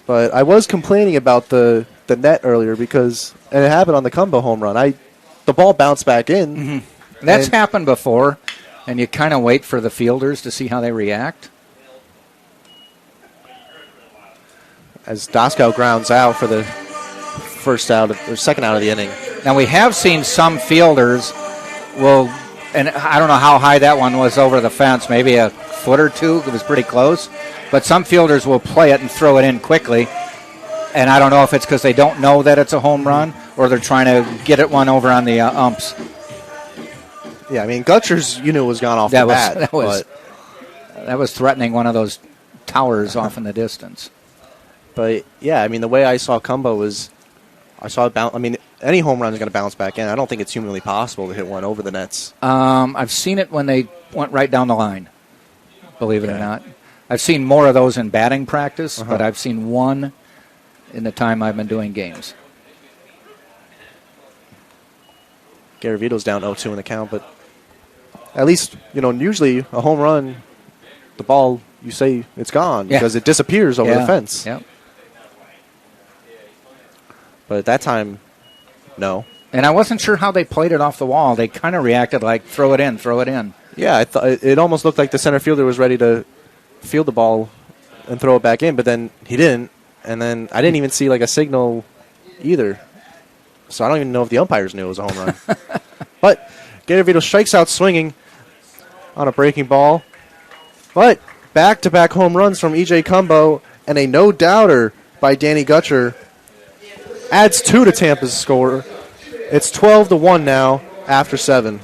But I was complaining about the net earlier because, and it happened on the Cumbo home run. The ball bounced back in. Mm-hmm. That's happened before, and you kind of wait for the fielders to see how they react. As Doskow grounds out for the second out of the inning. Now we have seen some fielders will, and I don't know how high that one was over the fence, maybe a foot or two. It was pretty close. But some fielders will play it and throw it in quickly. And I don't know if it's because they don't know that it's a home run or they're trying to get it one over on the umps. Yeah, I mean, Gutcher's, was gone off the bat. That was threatening one of those towers off in the distance. But, yeah, I mean, the way I saw Cumbo was I saw it bounce. I mean, any home run is going to bounce back in. I don't think it's humanly possible to hit one over the nets. I've seen it when they went right down the line, believe it or not. I've seen more of those in batting practice, but I've seen one in the time I've been doing games. Garavito's down 0-2 in the count, but at least, usually a home run, the ball, you say it's gone because it disappears over the fence. Yeah. But at that time, no. And I wasn't sure how they played it off the wall. They kind of reacted like, throw it in, throw it in. Yeah, I thought it almost looked like the center fielder was ready to field the ball and throw it back in, but then he didn't. And then I didn't even see like a signal either. So I don't even know if the umpires knew it was a home run. But Garavito strikes out swinging on a breaking ball. But back-to-back home runs from E.J. Cumbo and a no-doubter by Danny Gutcher adds 2 to Tampa's score. It's 12-1 now after 7.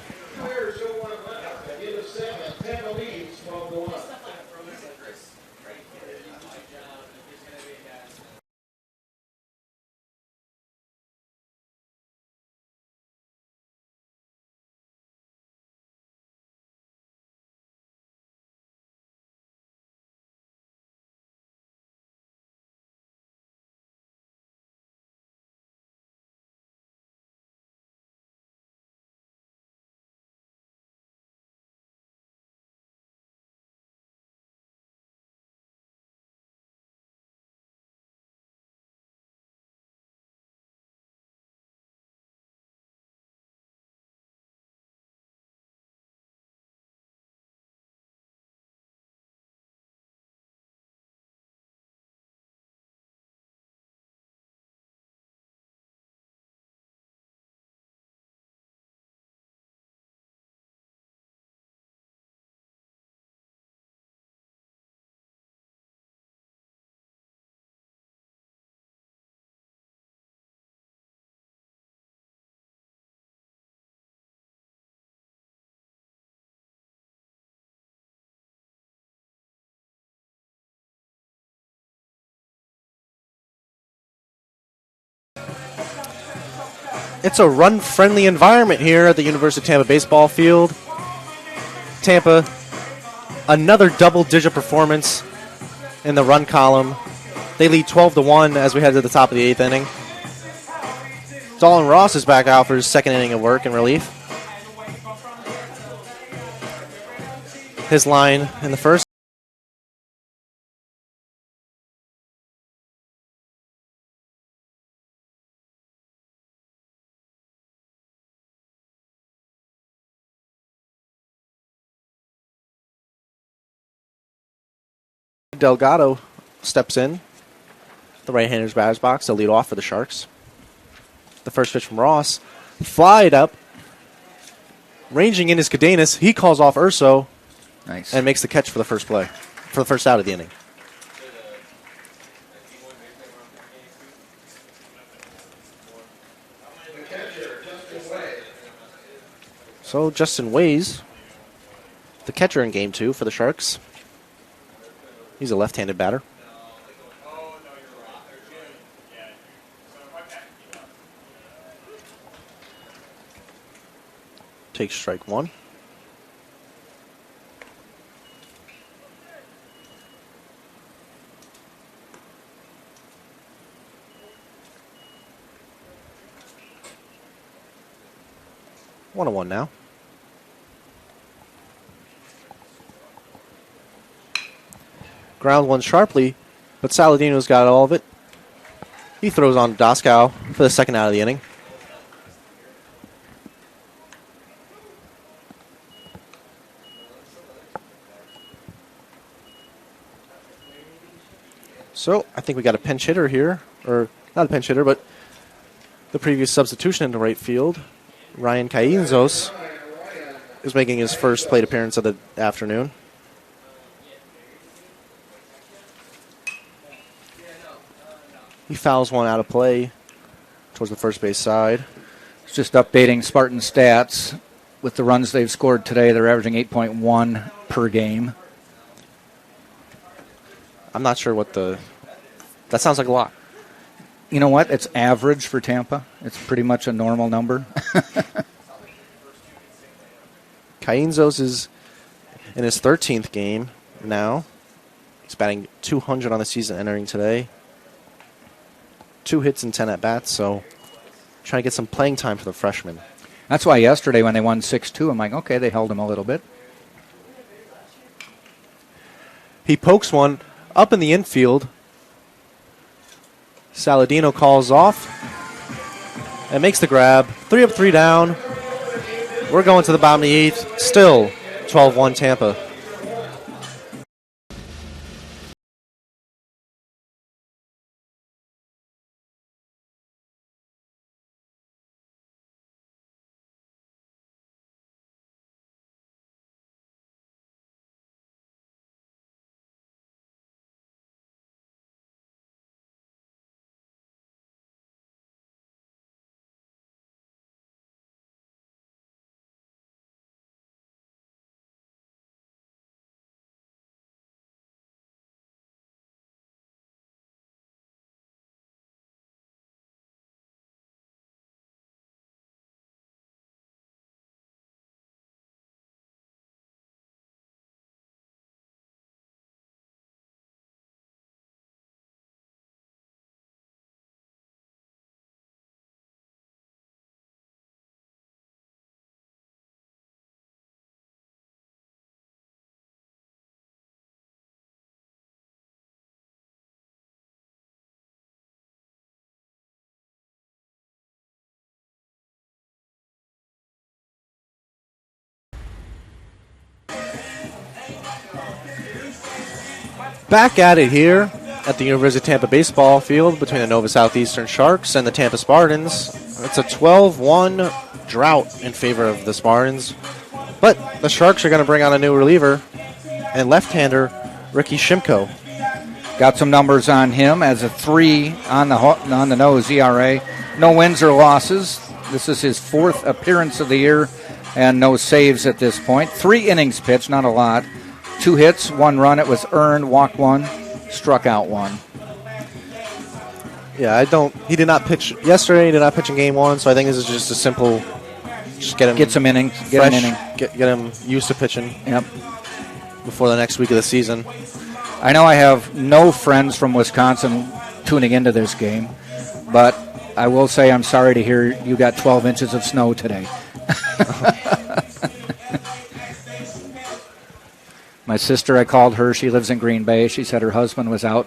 It's a run-friendly environment here at the University of Tampa baseball field. Tampa, another double-digit performance in the run column. They lead 12-1 as we head to the top of the 8th inning. Dolan Ross is back out for his second inning of work in relief. His line in the first. Delgado steps in the right-hander's batter's box to lead off for the Sharks. The first pitch from Ross, flied up, ranging in his Cadenas. He calls off Urso, and makes the catch for the first play, for the first out of the inning. So Justin Ways, the catcher in Game 2 for the Sharks. He's a left-handed batter. Takes strike 1. 1-1 now. Ground one sharply, but Saladino's got all of it. He throws on Doskow for the second out of the inning. So I think we got a pinch hitter here, or not a pinch hitter, but the previous substitution into right field. Ryan Caínzos is making his first plate appearance of the afternoon. He fouls one out of play towards the first base side. It's just updating Spartan stats. With the runs they've scored today, they're averaging 8.1 per game. I'm not sure what the... That sounds like a lot. You know what? It's average for Tampa. It's pretty much a normal number. Caínzos is in his 13th game now. He's batting .200 on the season entering today. 2 hits and 10 at-bats, so trying to get some playing time for the freshman. That's why yesterday when they won 6-2, I'm like, okay, they held him a little bit. He pokes one up in the infield. Saladino calls off and makes the grab. 3 up, 3 down. We're going to the bottom of the 8th. Still 12-1 Tampa. Back at it here at the University of Tampa baseball field between the Nova Southeastern Sharks and the Tampa Spartans. It's a 12-1 drought in favor of the Spartans. But the Sharks are going to bring on a new reliever and left-hander Ricky Shimko. Got some numbers on him as a 3 on the nose ERA. No wins or losses. This is his 4th appearance of the year and no saves at this point. 3 innings pitched, not a lot. 2 hits, 1 run. It was earned, walked 1, struck out 1. Yeah, he did not pitch yesterday. He did not pitch in game 1, so I think this is just a simple, just get some innings, get him used to pitching. Yep. Before the next week of the season. I know I have no friends from Wisconsin tuning into this game, but I will say I'm sorry to hear you got 12 inches of snow today. My sister, I called her. She lives in Green Bay. She said her husband was out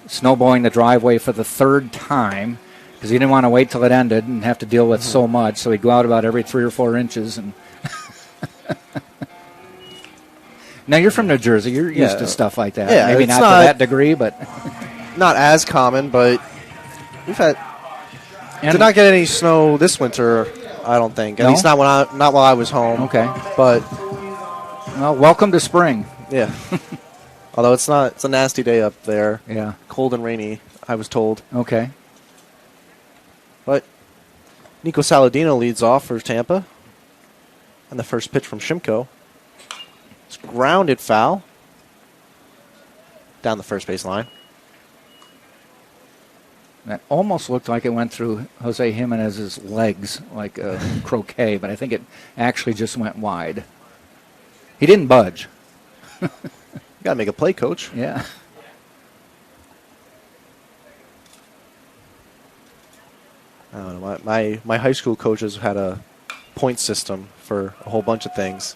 snowblowing the driveway for the 3rd time because he didn't want to wait till it ended and have to deal with so much. So he'd go out about every 3 or 4 inches. And now, you're from New Jersey. You're used to stuff like that. Yeah, maybe not to that degree, but not as common. But we've had did not get any snow this winter. I don't think. At least not while I was home. Okay, but. Well, welcome to spring. Yeah. Although it's a nasty day up there. Yeah. Cold and rainy, I was told. Okay. But Nico Saladino leads off for Tampa. And the first pitch from Shimko. It's grounded foul. Down the first base line. That almost looked like it went through Jose Jimenez's legs like a croquet, but I think it actually just went wide. He didn't budge. You got to make a play, coach. Yeah. I don't know. My high school coaches had a point system for a whole bunch of things.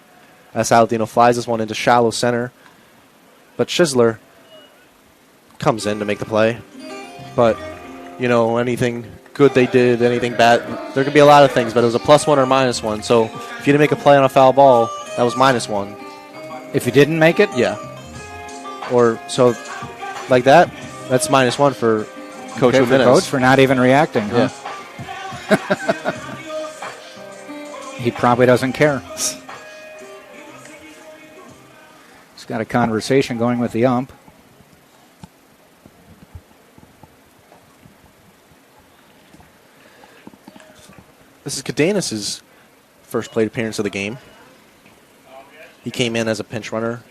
As Saladino flies this one into shallow center. But Schisler comes in to make the play. But, you know, anything good they did, anything bad, there could be a lot of things, but it was a +1 or -1. So if you didn't make a play on a foul ball, that was -1. If you didn't make it? Yeah. Or so like that, that's -1 for Coach Jimenez. Coach for not even reacting, huh? Yeah. He probably doesn't care. He's got a conversation going with the ump. This is Cadenas' first plate appearance of the game. He came in as a pinch runner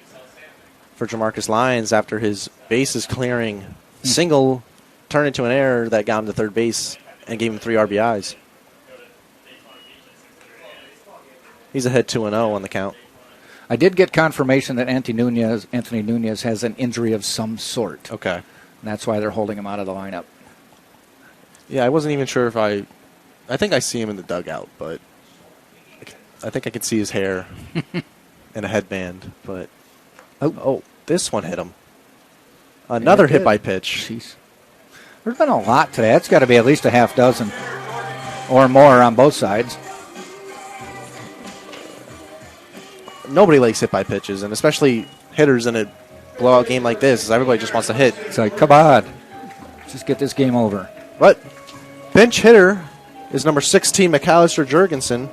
for Jamarcus Lyons after his bases clearing single turned into an error that got him to third base and gave him 3 RBIs. He's ahead 2-0 on the count. I did get confirmation that Anthony Nunez has an injury of some sort. Okay. And that's why they're holding him out of the lineup. Yeah, I wasn't even sure if I think I see him in the dugout, but I think I could see his hair in a headband. But oh, this one hit him. Another hit by pitch. Jeez. There's been a lot today. That's got to be at least a half dozen or more on both sides. Nobody likes hit by pitches, and especially hitters in a blowout game like this, everybody just wants to hit. It's like, come on, just get this game over. But bench hitter is number 16, McAllister Jurgensen.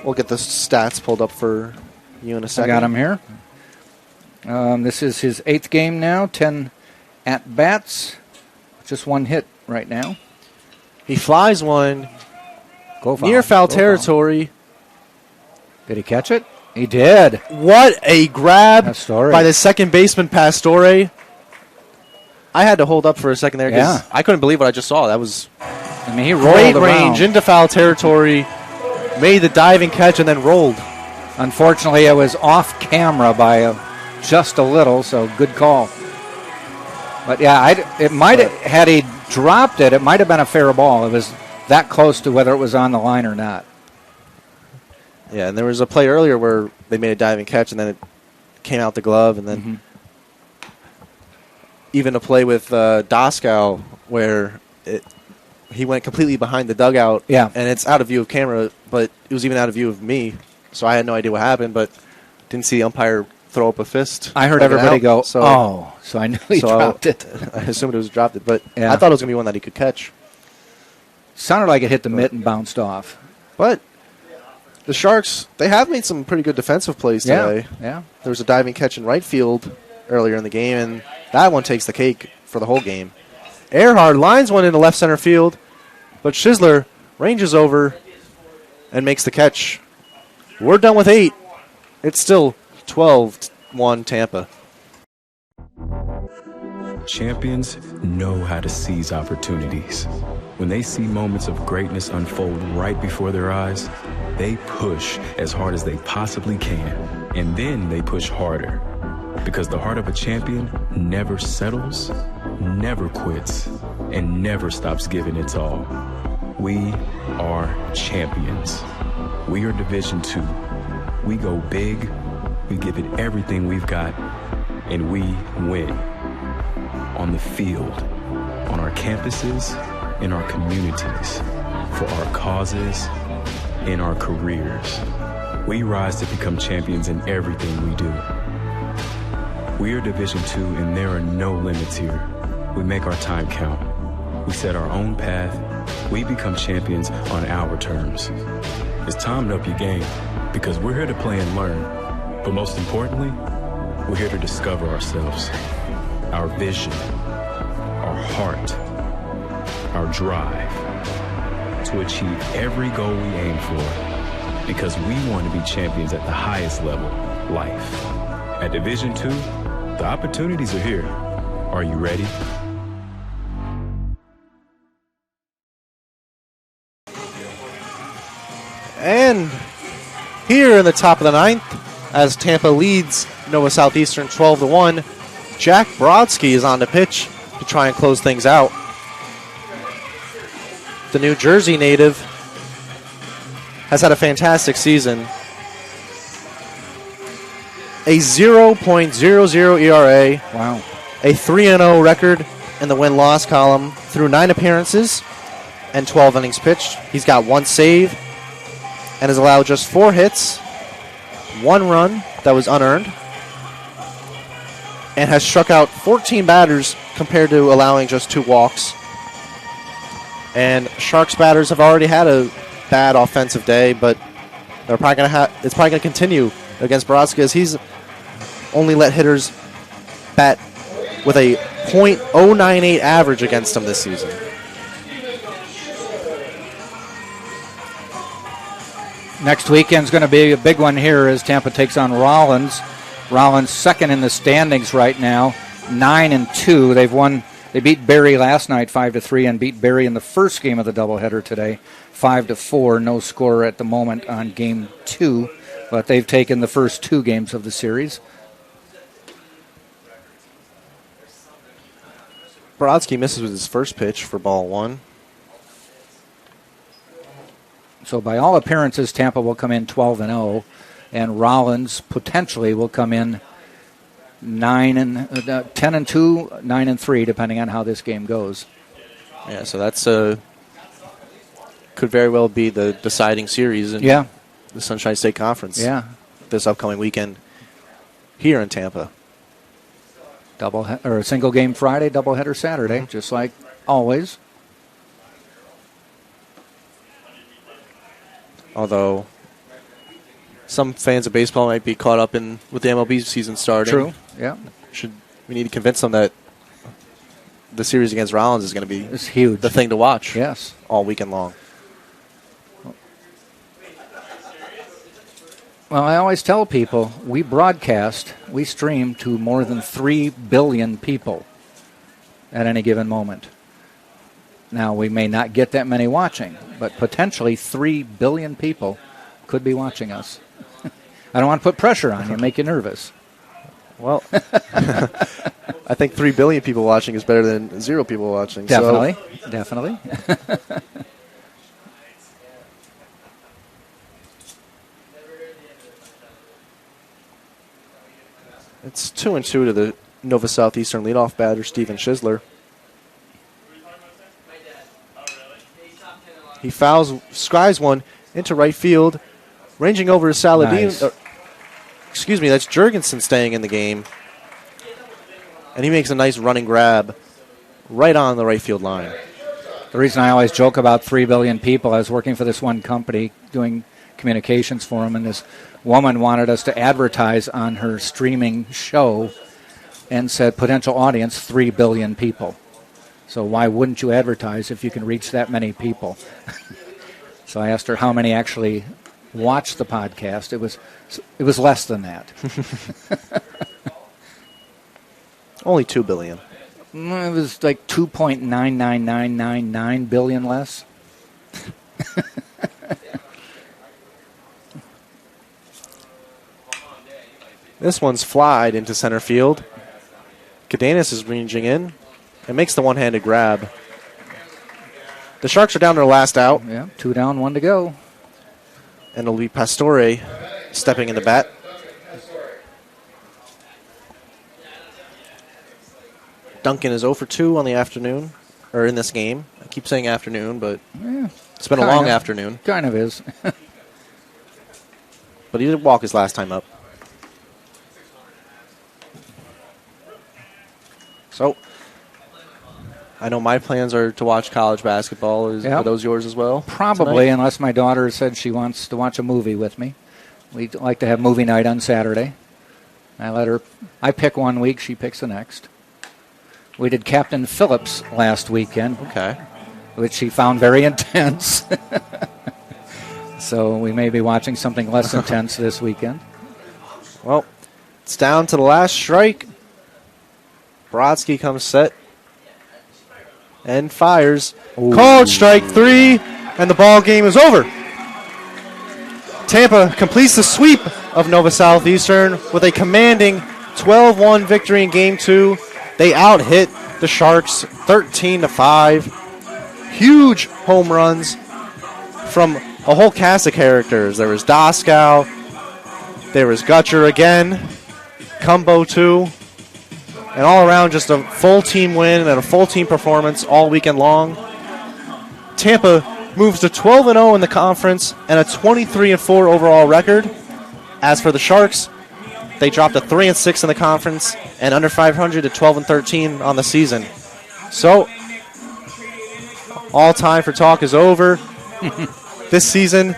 We'll get the stats pulled up for you in a second. I got him here. This is his 8th game now, 10 at-bats, just 1 hit right now. He flies one Go foul. near foul territory. Did he catch it? He did. What a grab Pastore. by the second baseman, Pastore. I had to hold up for a second there because I couldn't believe what I just saw. That was he rolled great around. range into foul territory, made the diving catch, and then rolled. Unfortunately, it was off camera by just a little, so good call. But yeah, it might have, had he dropped it, it might have been a fair ball. It was that close to whether it was on the line or not. Yeah, and there was a play earlier where they made a diving catch, and then it came out the glove, and then even a play with Doskow where he went completely behind the dugout, and it's out of view of camera, but it was even out of view of me, so I had no idea what happened, but didn't see the umpire throw up a fist. I heard everybody go, so I knew he dropped it. I assumed it was dropped it, but I thought it was going to be one that he could catch. Sounded like it hit the mitt and bounced off. But the Sharks, they have made some pretty good defensive plays today. Yeah. There was a diving catch in right field earlier in the game, and that one takes the cake for the whole game. Earhart lines one into left center field, but Schisler ranges over and makes the catch. We're done with 8. It's still 12-1 Tampa. Champions know how to seize opportunities. When they see moments of greatness unfold right before their eyes, they push as hard as they possibly can, and then they push harder. Because the heart of a champion never settles, never quits, and never stops giving its all. We are champions. We are Division II. We go big, we give it everything we've got, and we win. On the field, on our campuses, in our communities, for our causes, in our careers. We rise to become champions in everything we do. We are Division II, and there are no limits here. We make our time count. We set our own path. We become champions on our terms. It's time to up your game, because we're here to play and learn. But most importantly, we're here to discover ourselves, our vision, our heart, our drive, to achieve every goal we aim for, because we want to be champions at the highest level, life. At Division II, the opportunities are here. Are you ready? And here in the top of the 9th, as Tampa leads Nova Southeastern 12-1, Jack Brodsky is on the pitch to try and close things out. the New Jersey native, has had a fantastic season. A 0.00 ERA. Wow. A 3-0 record in the win-loss column through 9 appearances and 12 innings pitched. He's got 1 save and has allowed just 4 hits, 1 run that was unearned, and has struck out 14 batters compared to allowing just 2 walks. And Sharks batters have already had a bad offensive day, but they're probably it's probably going to continue against Brodsky, as he's only let hitters bat with a .098 average against him this season. Next weekend's going to be a big one here as Tampa takes on Rollins. Rollins second in the standings right now, 9-2. They beat Barrie last night 5-3 and beat Barrie in the first game of the doubleheader today 5-4. No score at the moment on game 2, but they've taken the first 2 games of the series. Brodsky misses with his first pitch for ball 1. So by all appearances, Tampa will come in 12-0, and Rollins potentially will come in 10-2, 9-3, depending on how this game goes. Yeah, so that's could very well be the deciding series in the Sunshine State Conference. Yeah, this upcoming weekend here in Tampa. A single game Friday, doubleheader Saturday, just like always. Although some fans of baseball might be caught up with the MLB season starting. True. Yeah. We need to convince them that the series against Rollins is going to be huge, the thing to watch. Yes, all weekend long. Well, I always tell people we stream to more than 3 billion people at any given moment. Now, we may not get that many watching, but potentially 3 billion people could be watching us. I don't want to put pressure on you, make you nervous. Well, I think 3 billion people watching is better than 0 people watching. Definitely, definitely. It's 2-2 to the Nova Southeastern leadoff batter, Steven Schisler. He skies one into right field, ranging over to Saladin. Nice. That's Jurgensen staying in the game. And he makes a nice running grab right on the right field line. The reason I always joke about 3 billion people, I was working for this one company doing communications for them, and this woman wanted us to advertise on her streaming show and said potential audience 3 billion people. So why wouldn't you advertise if you can reach that many people? So I asked her how many actually watched the podcast. It was less than that. Only 2 billion. It was like 2.99999 billion less. This one's flied into center field. Cadenas is ranging in and makes the one-handed grab. The Sharks are down to their last out. Yeah, 2 down, 1 to go. And it'll be Pastore stepping in the bat. Duncan is 0 for 2 on the afternoon, or in this game. I keep saying afternoon, but it's been a long afternoon. Kind of is. But he did walk his last time up. So, I know my plans are to watch college basketball. Are those yours as well? Probably, tonight? unless my daughter said she wants to watch a movie with me. We like to have movie night on Saturday. I pick one week, she picks the next. We did Captain Phillips last weekend, which she found very intense. So we may be watching something less intense this weekend. Well, it's down to the last strike. Brodsky comes set and fires. Ooh. Called strike 3, and the ball game is over. Tampa completes the sweep of Nova Southeastern with a commanding 12-1 victory in Game 2. They out-hit the Sharks 13-5. huge home runs from a whole cast of characters. There was Doskow, there was Gutcher again, Cumbo too, and all around just a full team win and a full team performance all weekend long. Tampa moves to 12-0 in the conference and a 23-4 overall record. As for the Sharks, they dropped to 3-6 in the conference and under 500 to 12-13 on the season. So, all time for talk is over. This season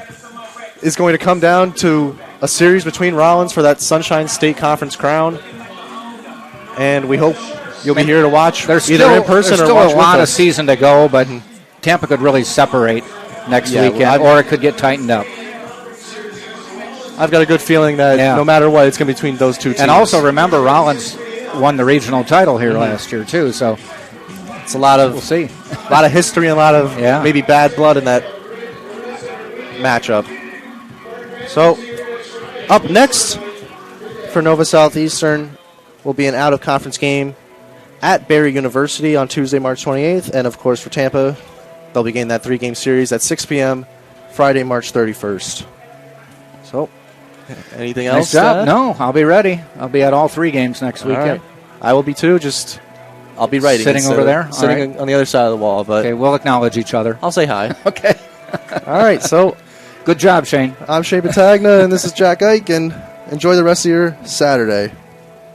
is going to come down to a series between Rollins for that Sunshine State Conference crown. And we hope you'll be here to watch either in person or watch with us. There's still a lot of season to go, but Tampa could really separate next weekend, or it could get tightened up. I've got a good feeling that no matter what, it's going to be between those two teams. And also remember, Rollins won the regional title here last year too, so it's a lot of we'll see. A lot of history and a lot of maybe bad blood in that matchup. So, up next for Nova Southeastern will be an out-of-conference game at Barry University on Tuesday, March 28th. And, of course, for Tampa, they'll begin that 3-game series at 6 p.m. Friday, March 31st. So, anything else? Nice job. No, I'll be ready. I'll be at all 3 games next weekend. Right. I will be too. I'll be writing. Sitting over there? Sitting on the other side of the wall. But okay, we'll acknowledge each other. I'll say hi. Okay. All right, so good job, Shane. I'm Shane Battagna, and this is Jack Ike, and enjoy the rest of your Saturday.